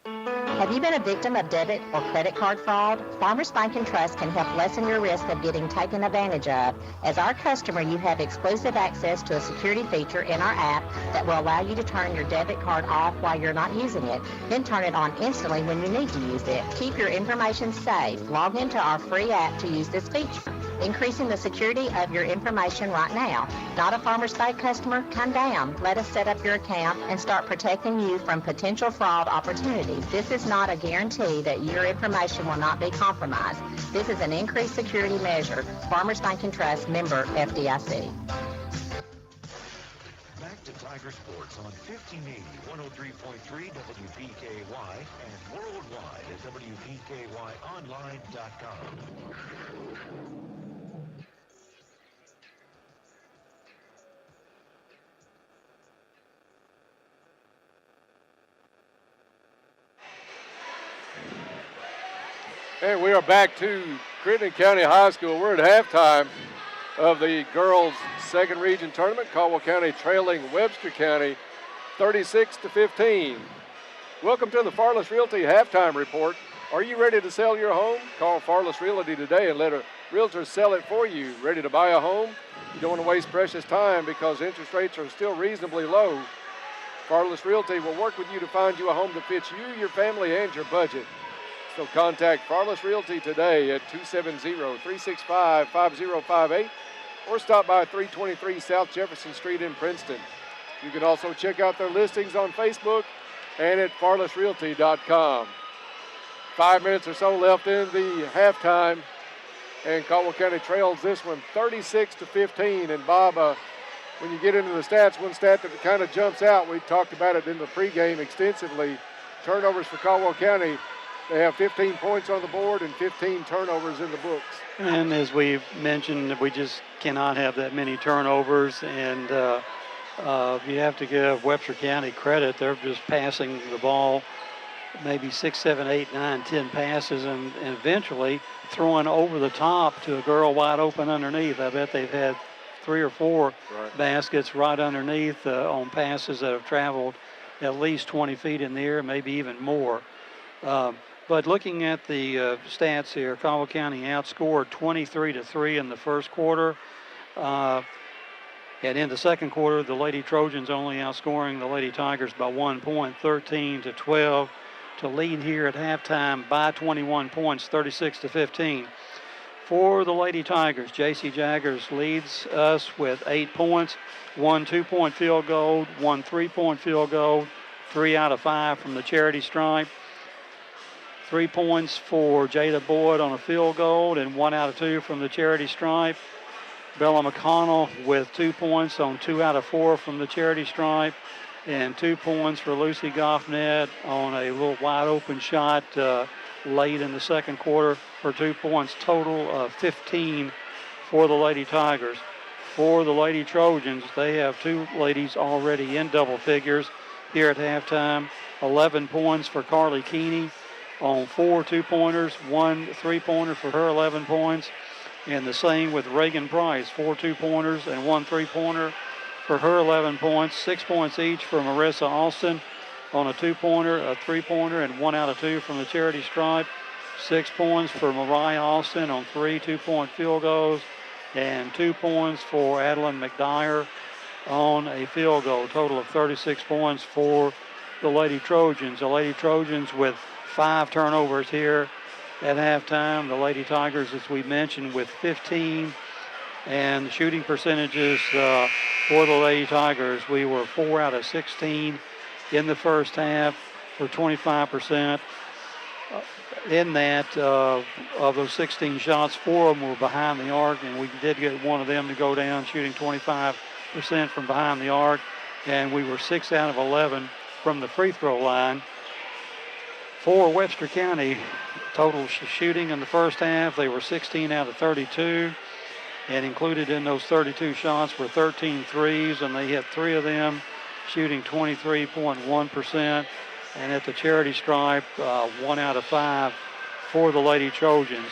Have you been a victim of debit or credit card fraud? Farmers Bank and Trust can help lessen your risk of getting taken advantage of. As our customer, you have exclusive access to a security feature in our app that will allow you to turn your debit card off while you're not using it, then turn it on instantly when you need to use it. Keep your information safe. Log into our free app to use this feature, increasing the security of your information right now. Not a Farmers Bank customer? Come down. Let us set up your account and start protecting you from potential fraud opportunities. This is not a guarantee that your information will not be compromised. This is an increased security measure. Farmers Bank and Trust, member FDIC. Back to Tiger Sports on 1580, 103.3 WPKY and worldwide at WPKYonline.com. And we are back to Crittenden County High School. We're at halftime of the girls' second region tournament. Caldwell County trailing Webster County 36-15. Welcome to the Farless Realty halftime report. Are you ready to sell your home? Call Farless Realty today and let a realtor sell it for you. Ready to buy a home? You don't want to waste precious time because interest rates are still reasonably low. Farless Realty will work with you to find you a home that fits you, your family, and your budget. So contact Farless Realty today at 270-365-5058 or stop by 323 South Jefferson Street in Princeton. You can also check out their listings on Facebook and at farlessrealty.com. 5 minutes or so left in the halftime, and Caldwell County trails this one 36-15. And Bob, when you get into the stats, one stat that kind of jumps out, we talked about it in the pregame extensively, turnovers for Caldwell County. They have 15 points on the board and 15 turnovers in the books. And as we've mentioned, we just cannot have that many turnovers. And you have to give Webster County credit. They're just passing the ball maybe 6, 7, 8, 9, 10 passes and eventually throwing over the top to a girl wide open underneath. I bet they've had 3 or 4 baskets right underneath on passes that have traveled at least 20 feet in the air, maybe even more. But looking at the stats here, Caldwell County outscored 23-3 in the first quarter. And in the second quarter, the Lady Trojans only outscoring the Lady Tigers by 1 point, 13-12, to lead here at halftime by 21 points, 36-15. For the Lady Tigers, J.C. Jaggers leads us with 8 points, 1 2-point field goal, 1 3-point field goal, 3 out of 5 from the charity stripe. 3 points for Jada Boyd on a field goal and 1 out of 2 from the charity stripe. Bella McConnell with 2 points on 2 out of 4 from the charity stripe, and 2 points for Lucy Goffnet on a little wide open shot late in the second quarter for 2 points. Total of 15 for the Lady Tigers. For the Lady Trojans, they have 2 ladies already in double figures here at halftime. 11 points for Carly Keeney on 4 2-pointers, 1 3-pointer for her 11 points. And the same with Reagan Price, 4 2-pointers and 1 3-pointer for her 11 points. 6 points each for Marissa Alston on a 2-pointer, a 3-pointer, and 1 out of 2 from the charity stripe. 6 points for Mariah Alston on 3 2-point field goals, and 2 points for Adeline McDyer on a field goal. Total of 36 points for the Lady Trojans. The Lady Trojans with 5 turnovers here at halftime. The Lady Tigers, as we mentioned, with 15. And the shooting percentages for the Lady Tigers, we were 4 out of 16 in the first half for 25%. In that, of those 16 shots, 4 of them were behind the arc, and we did get one of them to go down, shooting 25% from behind the arc. And we were 6 out of 11 from the free throw line. For Webster County, total shooting in the first half, they were 16 out of 32. And included in those 32 shots were 13 threes, and they hit 3 of them, shooting 23.1%. And at the charity stripe, 1 out of 5 for the Lady Trojans.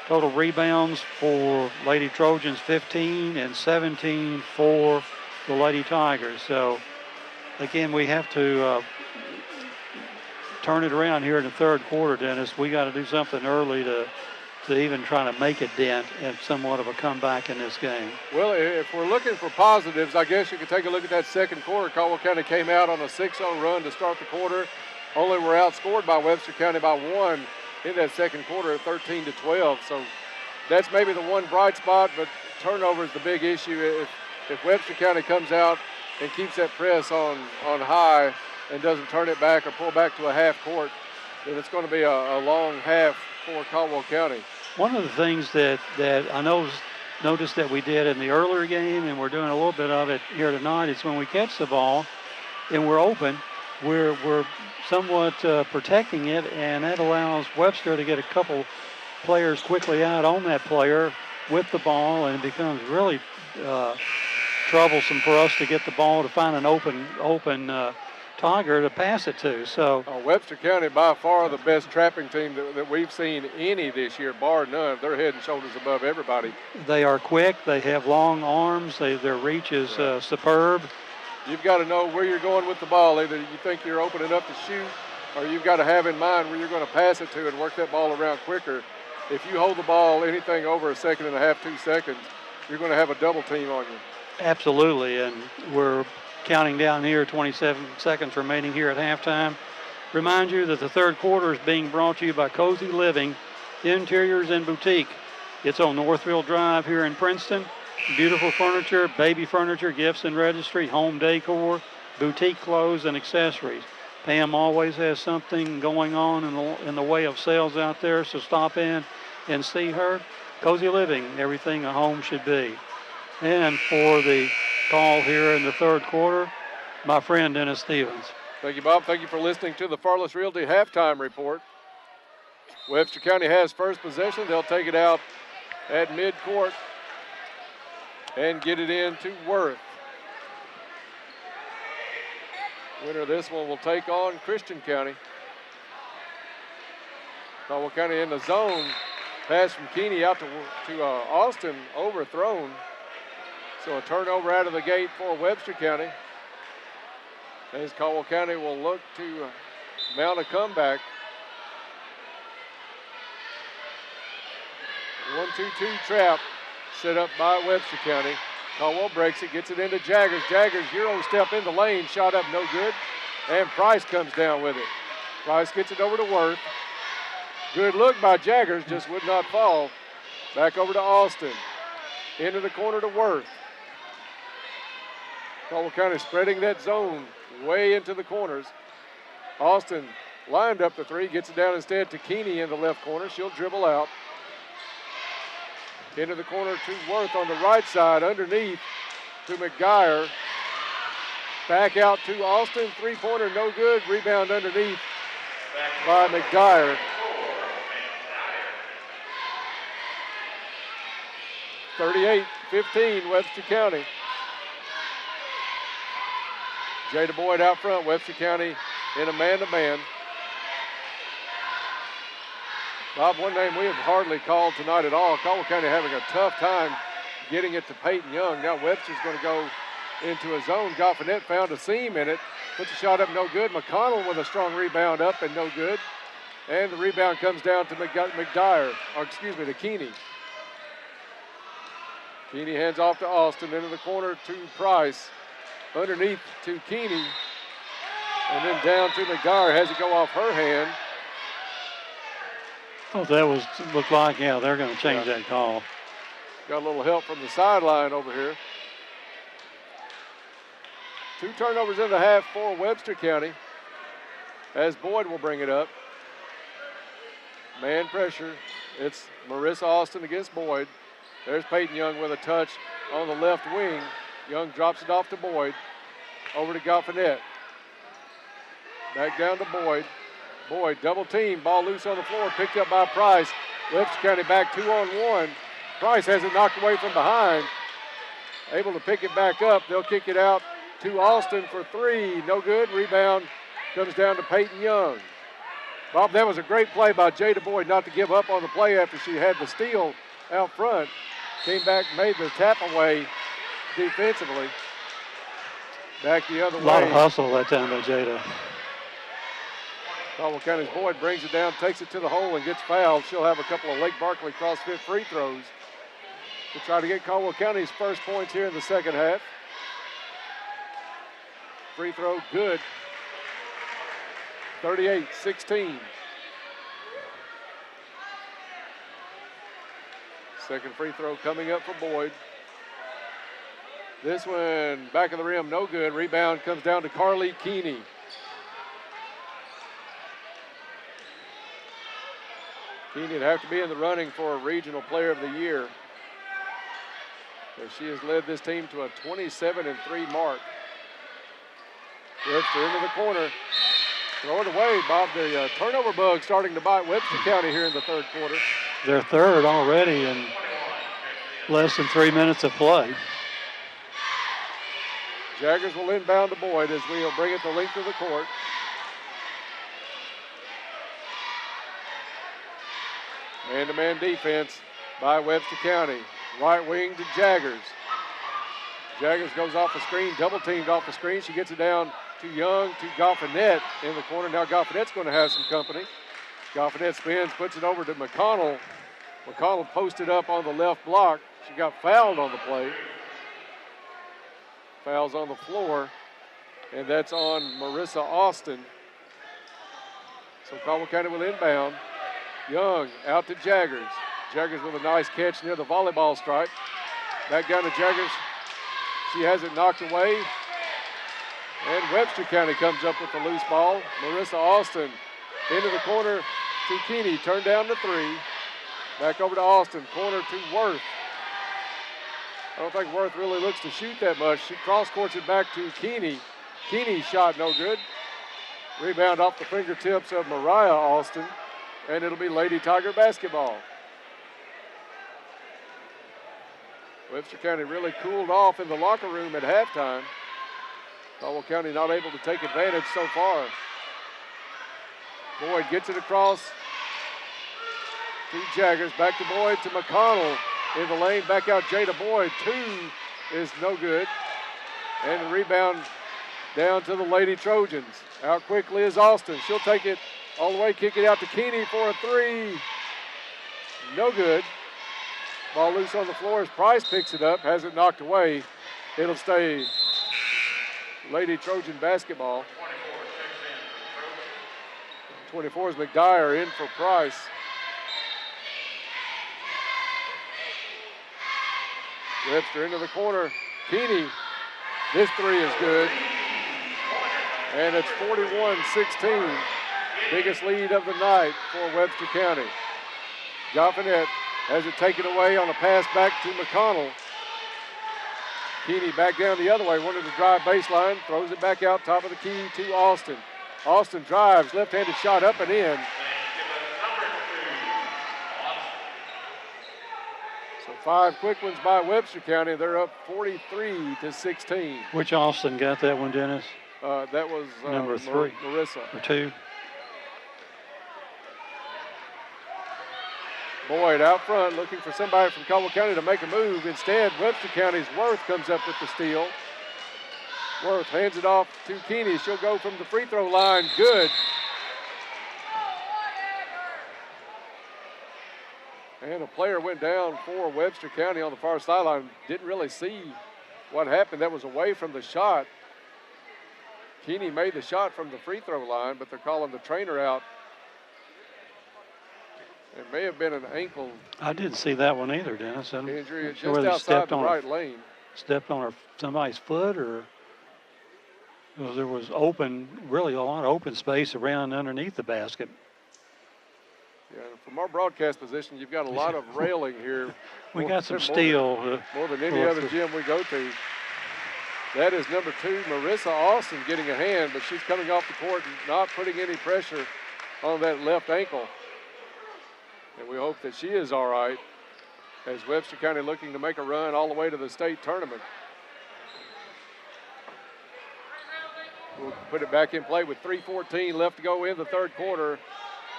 Total rebounds for Lady Trojans, 15, and 17 for the Lady Tigers. So, again, we have to turn it around here in the third quarter, Dennis. We got to do something early to even try to make a dent and somewhat of a comeback in this game. Well, if we're looking for positives, I guess you could take a look at that second quarter. Caldwell County came out on a 6-0 run to start the quarter. Only were outscored by Webster County by 1 in that second quarter at 13-12. So that's maybe the one bright spot, but turnover is the big issue. If Webster County comes out and keeps that press on high and doesn't turn it back or pull back to a half court, then it's going to be a long half for Caldwell County. One of the things that I noticed that we did in the earlier game, and we're doing a little bit of it here tonight, is when we catch the ball and we're open, we're somewhat protecting it, and that allows Webster to get a couple players quickly out on that player with the ball, and it becomes really troublesome for us to get the ball to find an open Tiger to pass it to. So Webster County by far the best trapping team that we've seen any this year, bar none. They're head and shoulders above everybody. They are quick. They have long arms. Their reach is superb. You've got to know where you're going with the ball. Either you think you're open enough to shoot, or you've got to have in mind where you're going to pass it to and work that ball around quicker. If you hold the ball anything over a second and a half, 2 seconds, you're going to have a double team on you. Absolutely, and we're counting down here, 27 seconds remaining here at halftime. Remind you that the third quarter is being brought to you by Cozy Living Interiors and Boutique. It's on Northfield Drive here in Princeton. Beautiful furniture, baby furniture, gifts and registry, home decor, boutique clothes and accessories. Pam always has something going on in the way of sales out there, so stop in and see her. Cozy Living, everything a home should be. And for the call here in the third quarter, my friend Dennis Stevens. Thank you, Bob. Thank you for listening to the Farless Realty halftime report. Webster County has first possession. They'll take it out at midcourt and get it in to Worth. Winner of this one will take on Christian County. Caldwell County in the zone. Pass from Keeney out to Austin, overthrown. So a turnover out of the gate for Webster County. As Caldwell County will look to mount a comeback. 1-2-2 trap set up by Webster County. Caldwell breaks it, gets it into Jaggers. Jaggers, Euro step in the lane, shot up, no good. And Price comes down with it. Price gets it over to Worth. Good look by Jaggers, just would not fall. Back over to Austin. Into the corner to Worth. Caldwell County spreading that zone way into the corners. Austin lined up the three, gets it down instead to Keeney in the left corner. She'll dribble out. Into the corner to Worth on the right side, underneath to McGuire. Back out to Austin, three-pointer, no good. Rebound underneath by McGuire. 38-15, Webster County. Jada Boyd out front, Webster County in a man-to-man. Bob, one name we have hardly called tonight at all. Caldwell County having a tough time getting it to Peyton Young. Now Webster's going to go into a zone. Goffinette found a seam in it. Puts the shot up, no good. McConnell with a strong rebound up and no good. And the rebound comes down to to Keeney. Keeney hands off to Austin, into the corner to Price. Underneath to Keeney. And then down to McGuire, has it go off her hand. Oh, looked like, they're going to change that call. Got a little help from the sideline over here. 2 turnovers in the half for Webster County, as Boyd will bring it up. Man pressure. It's Marissa Austin against Boyd. There's Peyton Young with a touch on the left wing. Young drops it off to Boyd. Over to Goffinette. Back down to Boyd. Boyd, double team, ball loose on the floor, picked up by Price. Webster County back 2-on-1. Price has it knocked away from behind. Able to pick it back up. They'll kick it out to Austin for 3. No good. Rebound comes down to Peyton Young. Bob, that was a great play by Jada Boyd not to give up on the play after she had the steal out front. Came back, made the tap away defensively. Back the other way. A lot of hustle that time by Jada. Caldwell County's Boyd brings it down, takes it to the hole, and gets fouled. She'll have a couple of Lake Barkley CrossFit free throws to try to get Caldwell County's first points here in the second half. Free throw good. 38-16. Second free throw coming up for Boyd. This one back of the rim, no good. Rebound comes down to Carly Keeney. Keeney would have to be in the running for a regional player of the year. So she has led this team to a 27-3 mark. Webster into the corner. Throw it away, Bob. The turnover bug starting to bite Webster County here in the third quarter. Their third already in less than 3 minutes of play. Jaggers will inbound to Boyd as we'll bring it the length of the court. Man-to-man defense by Webster County. Right wing to Jaggers. Jaggers goes off the screen, double teamed off the screen. She gets it down to Young, to Goffinette in the corner. Now Goffinette's going to have some company. Goffinette spins, puts it over to McConnell. McConnell posted up on the left block. She got fouled on the play. Fouls on the floor, and that's on Marissa Austin. So Caldwell County will inbound. Young out to Jaggers. Jaggers with a nice catch near the volleyball stripe. Back down to Jaggers. She has it knocked away. And Webster County comes up with the loose ball. Marissa Austin into the corner to Keeney. Turned down to 3. Back over to Austin. Corner to Worth. I don't think Worth really looks to shoot that much. She cross-courts it back to Keeney. Keeney's shot no good. Rebound off the fingertips of Mariah Austin. And it'll be Lady Tiger basketball. Webster County really cooled off in the locker room at halftime. Caldwell County not able to take advantage so far. Boyd gets it across to Jaggers. Back to Boyd to McConnell in the lane. Back out Jada Boyd. 2 is no good. And the rebound down to the Lady Trojans. Out quickly is Austin. She'll take it all the way, kick it out to Keeney for a 3. No good. Ball loose on the floor as Price picks it up, has it knocked away. It'll stay Lady Trojan basketball. 24 is McDyer in for Price. Webster into the corner. Keeney, this three is good. And it's 41-16. Biggest lead of the night for Webster County. Joffinette has it taken away on a pass back to McConnell. Keeney back down the other way, wanted to drive baseline, throws it back out top of the key to Austin. Austin drives, left-handed shot up and in. So 5 quick ones by Webster County. They're up 43-16. Which Austin got that one, Dennis? That was number 3. Marissa. Or 2. Boyd out front looking for somebody from Caldwell County to make a move. Instead, Webster County's Worth comes up with the steal. Worth hands it off to Keeney. She'll go from the free throw line. Good. And a player went down for Webster County on the far sideline. Didn't really see what happened. That was away from the shot. Keeney made the shot from the free throw line, but they're calling the trainer out. It may have been an ankle. I didn't see that one either, Dennis. Injury sure just outside the right lane. Stepped on somebody's foot, or there was open, really a lot of open space around underneath the basket. Yeah, from our broadcast position, you've got a lot of railing here. We got some steel. More than any other gym we go to. That is number 2, Marissa Austin, getting a hand, but she's coming off the court and not putting any pressure on that left ankle. And we hope that she is all right as Webster County looking to make a run all the way to the state tournament. We'll put it back in play with 3:14 left to go in the third quarter.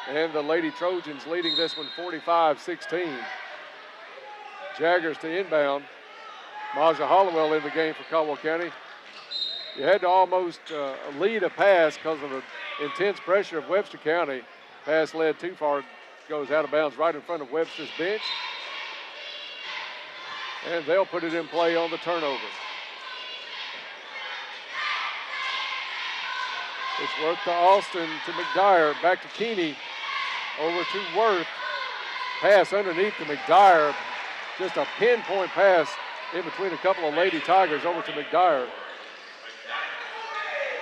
And the Lady Trojans leading this one 45-16. Jaggers to inbound. Maja Hollowell in the game for Caldwell County. You had to almost lead a pass because of the intense pressure of Webster County. Pass led too far. Goes out of bounds right in front of Webster's bench. And they'll put it in play on the turnover. It's Worth to Austin to McDyer. Back to Keeney. Over to Worth. Pass underneath to McDyer. Just a pinpoint pass in between a couple of Lady Tigers over to McDyer.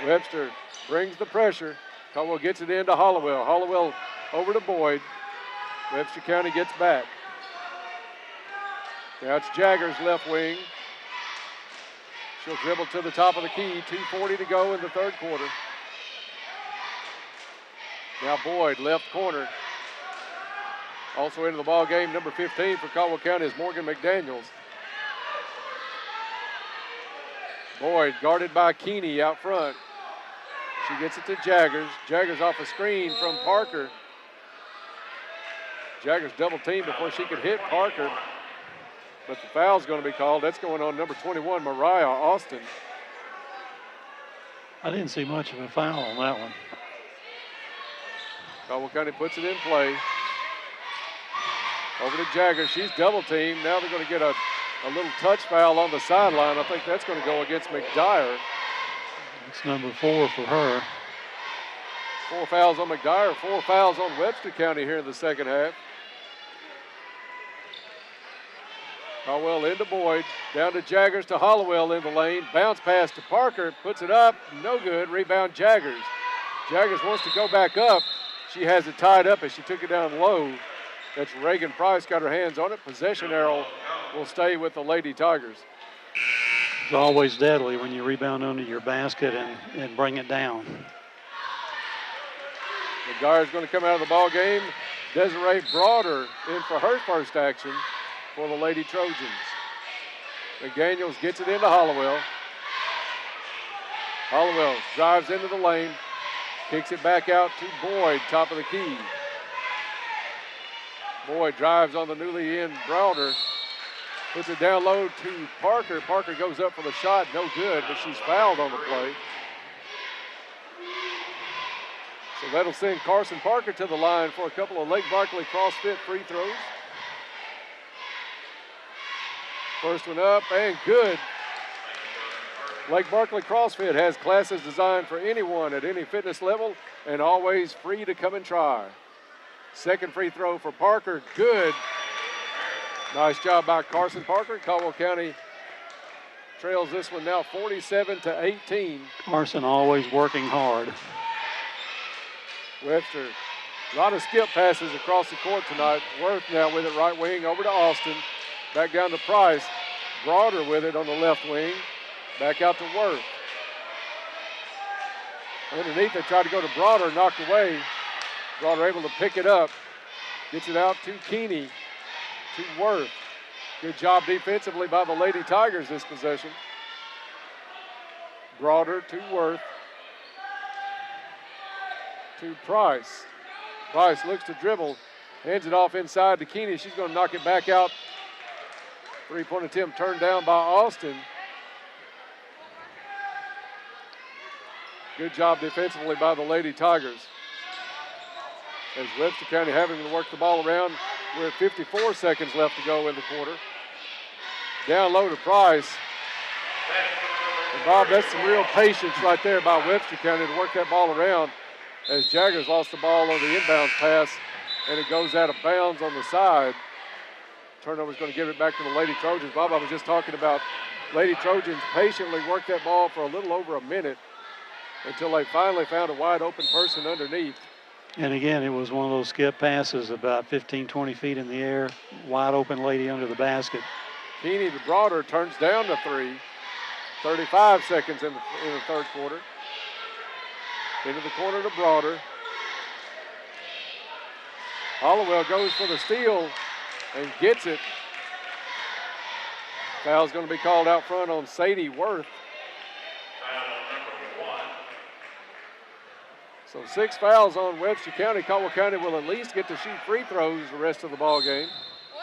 Webster brings the pressure. Caldwell gets it into Hollowell. Hollowell over to Boyd. Webster County gets back. Now it's Jaggers left wing. She'll dribble to the top of the key. 2:40 to go in the third quarter. Now Boyd left corner. Also into the ball game, number 15 for Caldwell County is Morgan McDaniels. Boyd guarded by Keeney out front. She gets it to Jaggers. Jaggers off a screen from Parker. Jaggers double teamed before she could hit Parker. But the foul's going to be called. That's going on number 21, Mariah Austin. I didn't see much of a foul on that one. Caldwell County puts it in play. Over to Jaggers. She's double teamed. Now they're going to get a little touch foul on the sideline. I think that's going to go against McDyer. It's number 4 for her. 4 fouls on McDyer, 4 fouls on Webster County here in the second half. Caldwell into Boyd, down to Jaggers to Hollowell in the lane. Bounce pass to Parker, puts it up, no good. Rebound Jaggers. Jaggers wants to go back up. She has it tied up as she took it down low. That's Reagan Price, got her hands on it. Possession arrow will stay with the Lady Tigers. It's always deadly when you rebound under your basket and bring it down. McGuire's going to come out of the ball game. Desiree Broader in for her first action for the Lady Trojans. McDaniels gets it into Hollowell. Hollowell drives into the lane, kicks it back out to Boyd, top of the key. Boyd drives on the newly in Broader, puts it down low to Parker. Parker goes up for the shot, no good, but she's fouled on the play. So that'll send Carson Parker to the line for a couple of Lake Barkley CrossFit free throws. First one up and good. Lake Barkley CrossFit has classes designed for anyone at any fitness level and always free to come and try. Second free throw for Parker, good. Nice job by Carson Parker. Caldwell County trails this one now 47-18. Carson always working hard. Webster, a lot of skip passes across the court tonight. Worth now with it right wing over to Austin. Back down to Price. Broader with it on the left wing. Back out to Worth. Underneath, they tried to go to Broader, knocked away. Broader able to pick it up. Gets it out to Keeney, to Worth. Good job defensively by the Lady Tigers this possession. Broader to Worth. To Price. Price looks to dribble, hands it off inside to Keeney. She's going to knock it back out. Three-point attempt turned down by Austin. Good job defensively by the Lady Tigers. As Webster County having to work the ball around with 54 seconds left to go in the quarter. Down low to Price. And Bob, that's some real patience right there by Webster County to work that ball around as Jaggers lost the ball on the inbounds pass and it goes out of bounds on the side. Turnover's going to give it back to the Lady Trojans. Bob, I was just talking about Lady Trojans patiently worked that ball for a little over a minute until they finally found a wide open person underneath. And again, it was one of those skip passes about 15, 20 feet in the air. Wide open lady under the basket. Keeney, the Broader, turns down to three. 35 seconds in the third quarter. Into the corner to Broader. Hollowell goes for the steal and gets it. Foul's going to be called out front on Sadie Worth. So 6 fouls on Webster County. Caldwell County will at least get to shoot free throws the rest of the ball game.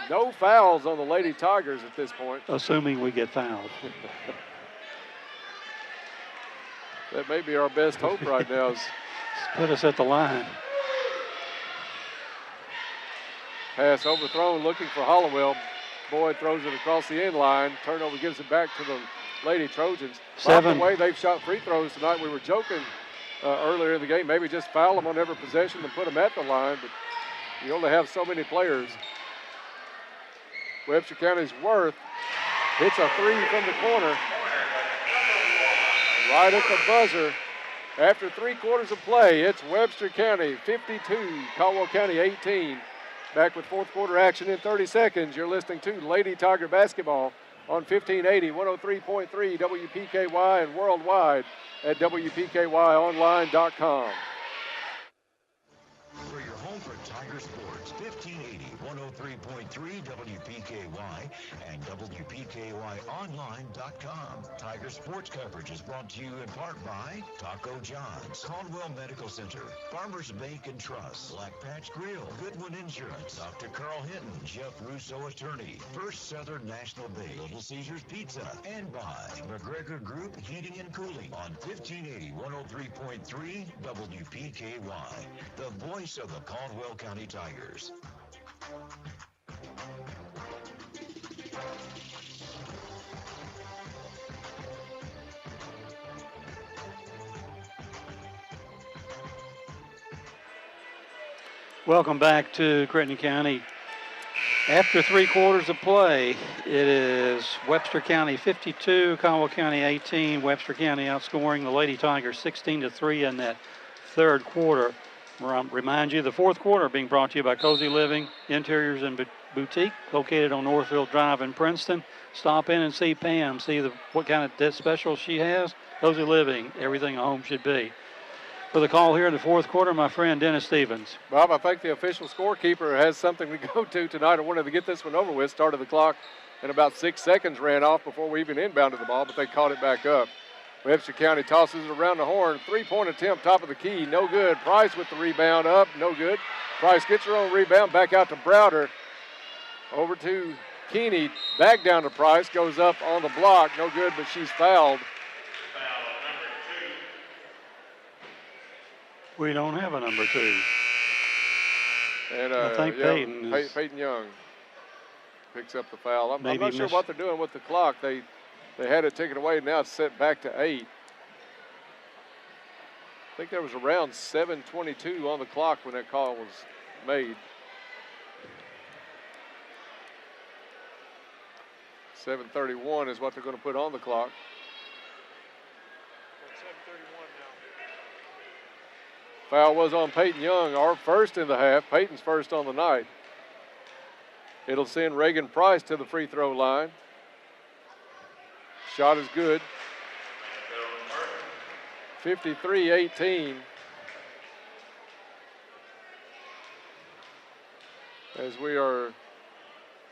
No fouls on the Lady Tigers at this point. Assuming we get fouled. That may be our best hope right now. Put us at the line. Pass overthrown, looking for Hollowell. Boyd throws it across the end line. Turnover gives it back to the Lady Trojans. By the way, they've shot free throws tonight. We were joking earlier in the game, maybe just foul them on every possession and put them at the line, but you only have so many players. Webster County's Worth hits a three from the corner. Right at the buzzer. After 3 quarters of play, it's Webster County 52, Caldwell County 18. Back with fourth quarter action in 30 seconds. You're listening to Lady Tiger Basketball on 1580, 103.3 WPKY and worldwide at WPKYonline.com. For your home for Tiger Sports, 1580, 103.3 WPKY and WPKYonline.com. Tiger Sports coverage is brought to you in part by Taco John's, Caldwell Medical Center, Farmers Bank and Trust, Black Patch Grill, Goodwin Insurance, Dr. Carl Hinton, Jeff Russo Attorney, First Southern National Bank, Little Caesars Pizza, and by McGregor Group Heating and Cooling on 1580, 103.3 WPKY, the voice of the Caldwell County Tigers. Welcome back to Crittenden County. After 3 quarters of play, it is Webster County 52, Caldwell County 18. Webster County outscoring the Lady Tigers 16-3 in that third quarter. Remind you, the fourth quarter being brought to you by Cozy Living, Interiors and Boutique, located on Northfield Drive in Princeton. Stop in and see Pam, see what kind of special she has. Cozy Living, everything a home should be. For the call here in the fourth quarter, my friend Dennis Stevens. Bob, I think the official scorekeeper has something to go to tonight. I wanted to get this one over with. Started the clock and about 6 seconds ran off before we even inbounded the ball, but they caught it back up. Webster County tosses it around the horn. 3-point attempt, top of the key, no good. Price with the rebound up, no good. Price gets her own rebound, back out to Browder. Over to Keeney, back down to Price, goes up on the block, no good, but she's fouled. We don't have a number 2. And I think Peyton Peyton Young. picks up the foul. I'm Maybe not sure what they're doing with the clock. They had it taken away. Now it's set back to 8. I think there was around 7:22 on the clock when that call was made. 7:31 is what they're going to put on the clock. 7:31 now. Foul was on Peyton Young, our first in the half. Peyton's first on the night. It'll send Reagan Price to the free throw line. Shot is good. 53-18. As we are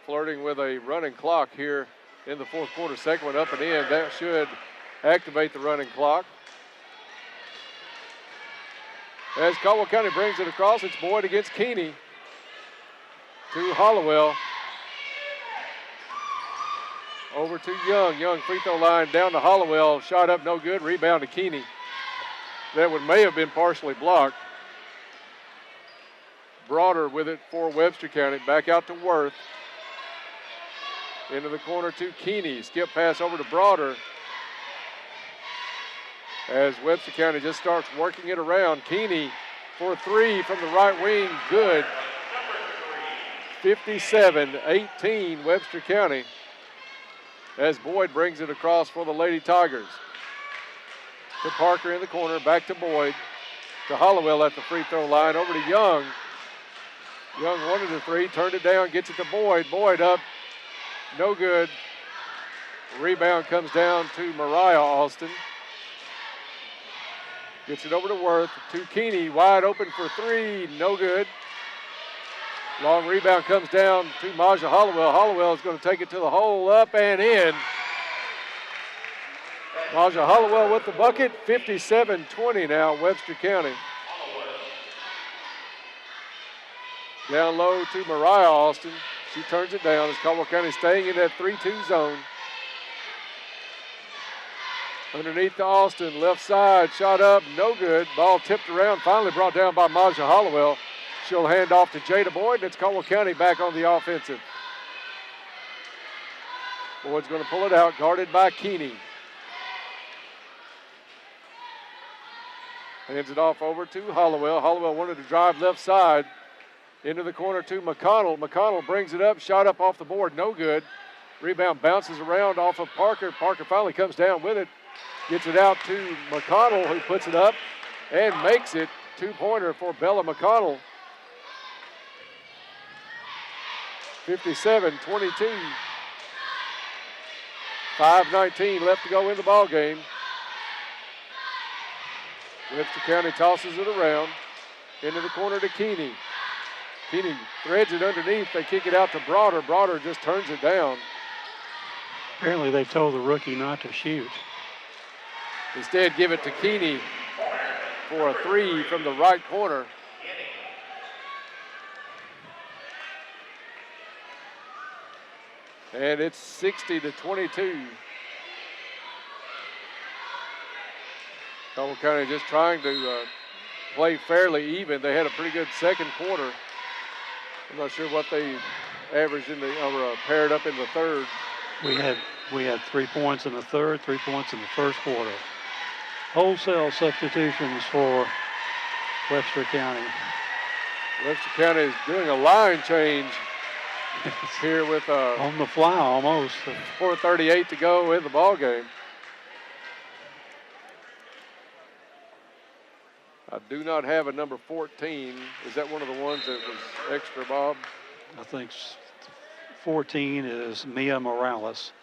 flirting with a running clock here in the fourth quarter. Second one up and in. That should activate the running clock. As Caldwell County brings it across, it's Boyd against Keeney to Hollowell. Over to Young. Young free throw line down to Hollowell. Shot up no good. Rebound to Keeney. That one may have been partially blocked. Broader with it for Webster County. Back out to Worth. Into the corner to Keeney. Skip pass over to Broader. As Webster County just starts working it around. Keeney for 3 from the right wing. Good. 57-18 Webster County. As Boyd brings it across for the Lady Tigers. To Parker in the corner. Back to Boyd. To Hollowell at the free throw line. Over to Young. Young wanted a 3. Turned it down. Gets it to Boyd. Boyd up. No good. Rebound comes down to Mariah Austin. Gets it over to Worth. To Keeney. Wide open for 3. No good. Long rebound comes down to Maja Hollowell. Hollowell is going to take it to the hole. Up and in. Maja Hollowell with the bucket. 57-20 now, Webster County. Down low to Mariah Austin. She turns it down as Caldwell County staying in that 3-2 zone. Underneath to Austin, left side, shot up, no good. Ball tipped around, finally brought down by Maja Hollowell. She'll hand off to Jada Boyd, and it's Caldwell County back on the offensive. Boyd's going to pull it out, guarded by Keeney. Hands it off over to Hollowell. Hollowell wanted to drive left side. Into the corner to McConnell. McConnell brings it up, shot up off the board, no good. Rebound bounces around off of Parker. Parker finally comes down with it. Gets it out to McConnell, who puts it up and makes it. 2-pointer for Bella McConnell. 57-22. 5:19 left to go in the ball game. Webster County tosses it around. Into the corner to Keeney. Keeney threads it underneath. They kick it out to Broader. Broader just turns it down. Apparently they told the rookie not to shoot. Instead, give it to Keeney for a 3 from the right corner. And it's 60-22. Caldwell County just trying to play fairly even. They had a pretty good second quarter. I'm not sure what they averaged in the or paired up in the third. We had 3 points in the third, 3 points in the first quarter. Wholesale substitutions for Webster County. Webster County is doing a line change here with on the fly almost. 4:38 to go in the ball game. I do not have a number 14. Is that one of the ones that was extra, Bob? I think 14 is Mia Morales.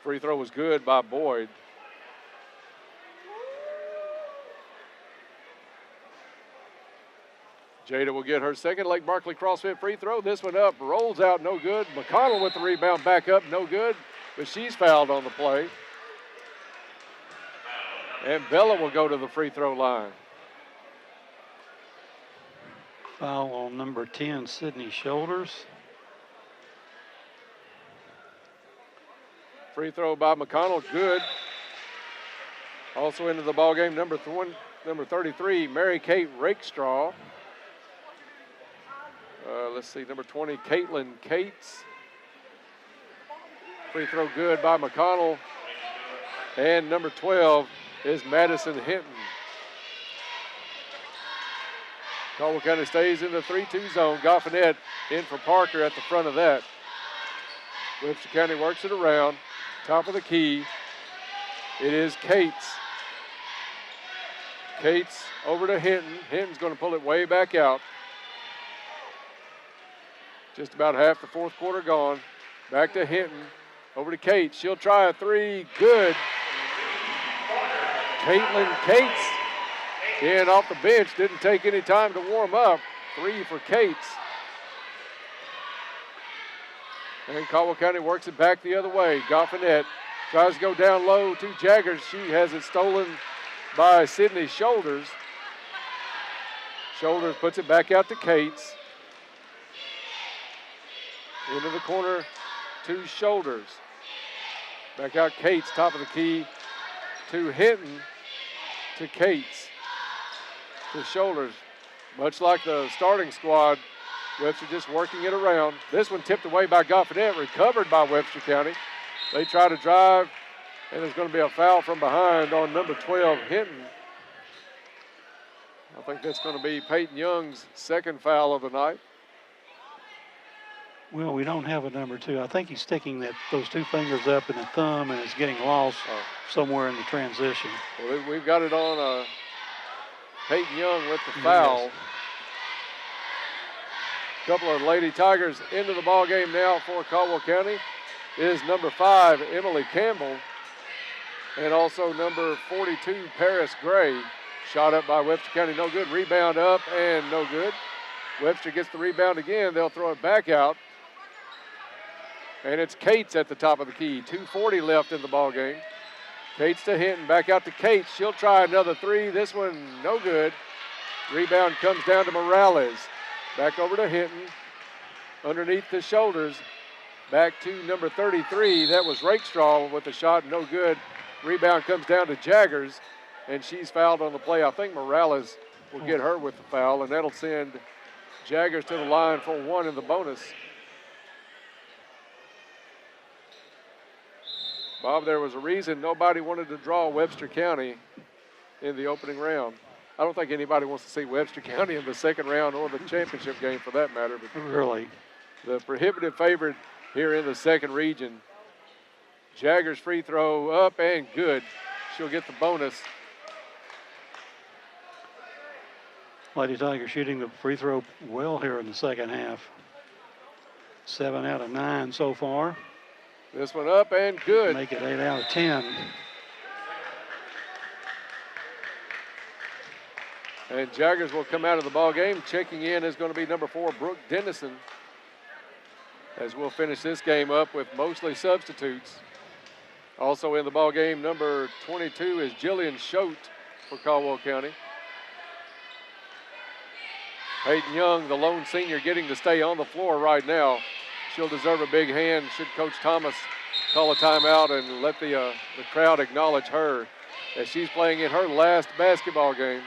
Free throw was good by Boyd. Jada will get her second Lake Barkley CrossFit free throw. This one up, rolls out, no good. McConnell with the rebound, back up, no good. But she's fouled on the play. And Bella will go to the free throw line. Foul on number 10, Sydney Shoulders. Free throw by McConnell, good. Also into the ball game, number 33, Mary Kate Rakestraw. Let's see, number 20, Caitlin Cates. Free throw good by McConnell. And number 12 is Madison Hinton. Caldwell County stays in the 3-2 zone. Goffinette in for Parker at the front of that. Webster County works it around. Top of the key. It is Cates. Cates over to Hinton. Hinton's going to pull it way back out. Just about half the fourth quarter gone. Back to Hinton. Over to Cates. She'll try a three. Good. Caitlin Cates in off the bench. Didn't take any time to warm up. Three for Cates. And Caldwell County works it back the other way. Goffinette tries to go down low to Jaggers. She has it stolen by Sydney Shoulders. Shoulders puts it back out to Cates. Into the corner to Shoulders. Back out Cates, top of the key to Hinton, to Cates, to Shoulders. Much like the starting squad, Webster just working it around. This one tipped away by Goffinette, recovered by Webster County. They try to drive, and there's going to be a foul from behind on number 12, Hinton. I think that's going to be Peyton Young's second foul of the night. Well, we don't have a number 2. I think he's sticking those two fingers up in the thumb and it's getting lost somewhere in the transition. Well, we've got it on Peyton Young with the foul. Yes. Couple of Lady Tigers into the ball game now for Caldwell County is number 5, Emily Campbell, and also number 42, Paris Gray. Shot up by Webster County, no good. Rebound up and no good. Webster gets the rebound again. They'll throw it back out. And it's Cates at the top of the key. 2:40 left in the ball game. Cates to Hinton, back out to Cates. She'll try another three. This one no good. Rebound comes down to Morales. Back over to Hinton. Underneath the shoulders. Back to number 33. That was Rakestraw with the shot, no good. Rebound comes down to Jaggers, and she's fouled on the play. I think Morales will get her with the foul, and that'll send Jaggers to the line for one in the bonus. Bob, there was a reason nobody wanted to draw Webster County in the opening round. I don't think anybody wants to see Webster County in the second round or the championship game for that matter. But really, the prohibitive favorite here in the second region. Jaggers free throw up and good. She'll get the bonus. Lady Tiger shooting the free throw well here in the second half. 7 out of 9 so far. This one up and good. Make it 8 out of 10. And Jaggers will come out of the ball game. Checking in is going to be number 4, Brooke Dennison. As we'll finish this game up with mostly substitutes. Also in the ball game, number 22 is Jillian Schote for Caldwell County. Peyton Young, the lone senior, getting to stay on the floor right now. She'll deserve a big hand should Coach Thomas call a timeout and let the crowd acknowledge her as she's playing in her last basketball game.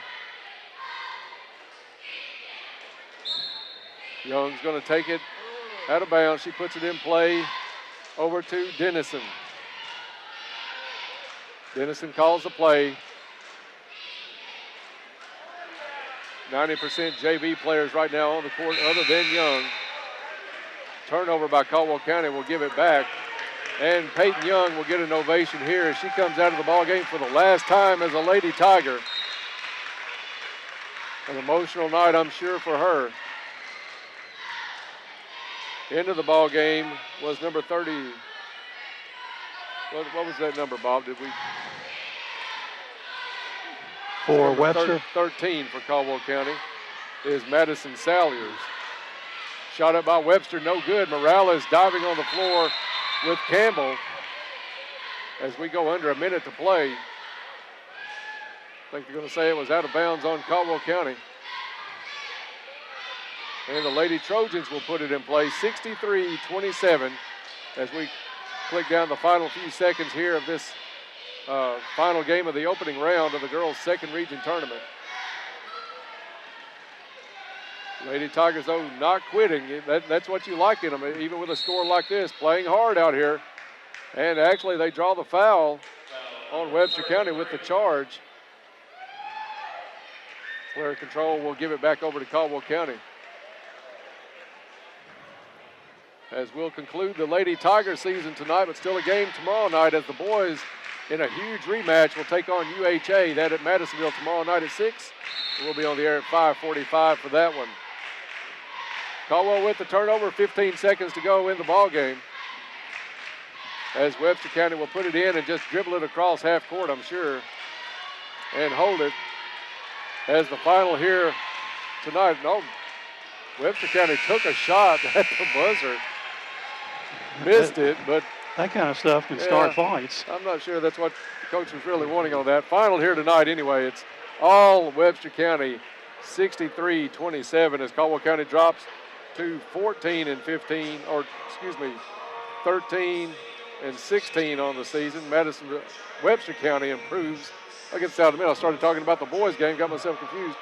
Young's going to take it out of bounds. She puts it in play over to Dennison. Dennison calls the play. 90% JV players right now on the court other than Young. Turnover by Caldwell County will give it back. And Peyton Young will get an ovation here as she comes out of the ball game for the last time as a Lady Tiger. An emotional night, I'm sure, for her. Into the ball game was number 30. What was that number, Bob? Did we? For Webster? 13 for Caldwell County is Madison Salyers. Shot up by Webster, no good. Morales diving on the floor with Campbell as we go under a minute to play. I think they're going to say it was out of bounds on Caldwell County. And the Lady Trojans will put it in play, 63-27, as we click down the final few seconds here of this final game of the opening round of the girls' second region tournament. Lady Tigers, though, not quitting. That's what you like in them, even with a score like this. Playing hard out here. And actually, they draw the foul on Webster County with the charge. Player control will give it back over to Caldwell County. As we'll conclude the Lady Tiger season tonight, but still a game tomorrow night as the boys in a huge rematch will take on UHA. That at Madisonville tomorrow night at 6. We'll be on the air at 5:45 for that one. Caldwell with the turnover, 15 seconds to go in the ball game. As Webster County will put it in and just dribble it across half court, I'm sure, and hold it. As the final here tonight, no, Webster County took a shot at the buzzer. Missed it, but that kind of stuff can start fights. I'm not sure that's what the coach was really wanting on that. Final here tonight anyway, it's all Webster County, 63-27 as Caldwell County drops to 13-15, or excuse me, 13-16 on the season. Webster County improves against South Middle. I started talking about the boys game, got myself confused.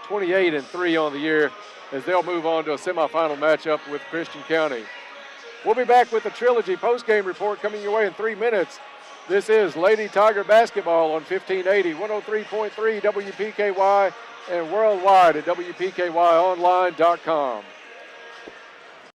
28-3 on the year as they'll move on to a semifinal matchup with Christian County. We'll be back with the Trilogy postgame report coming your way in 3 minutes. This is Lady Tiger basketball on 1580, 103.3 WPKY, and worldwide at WPKYonline.com.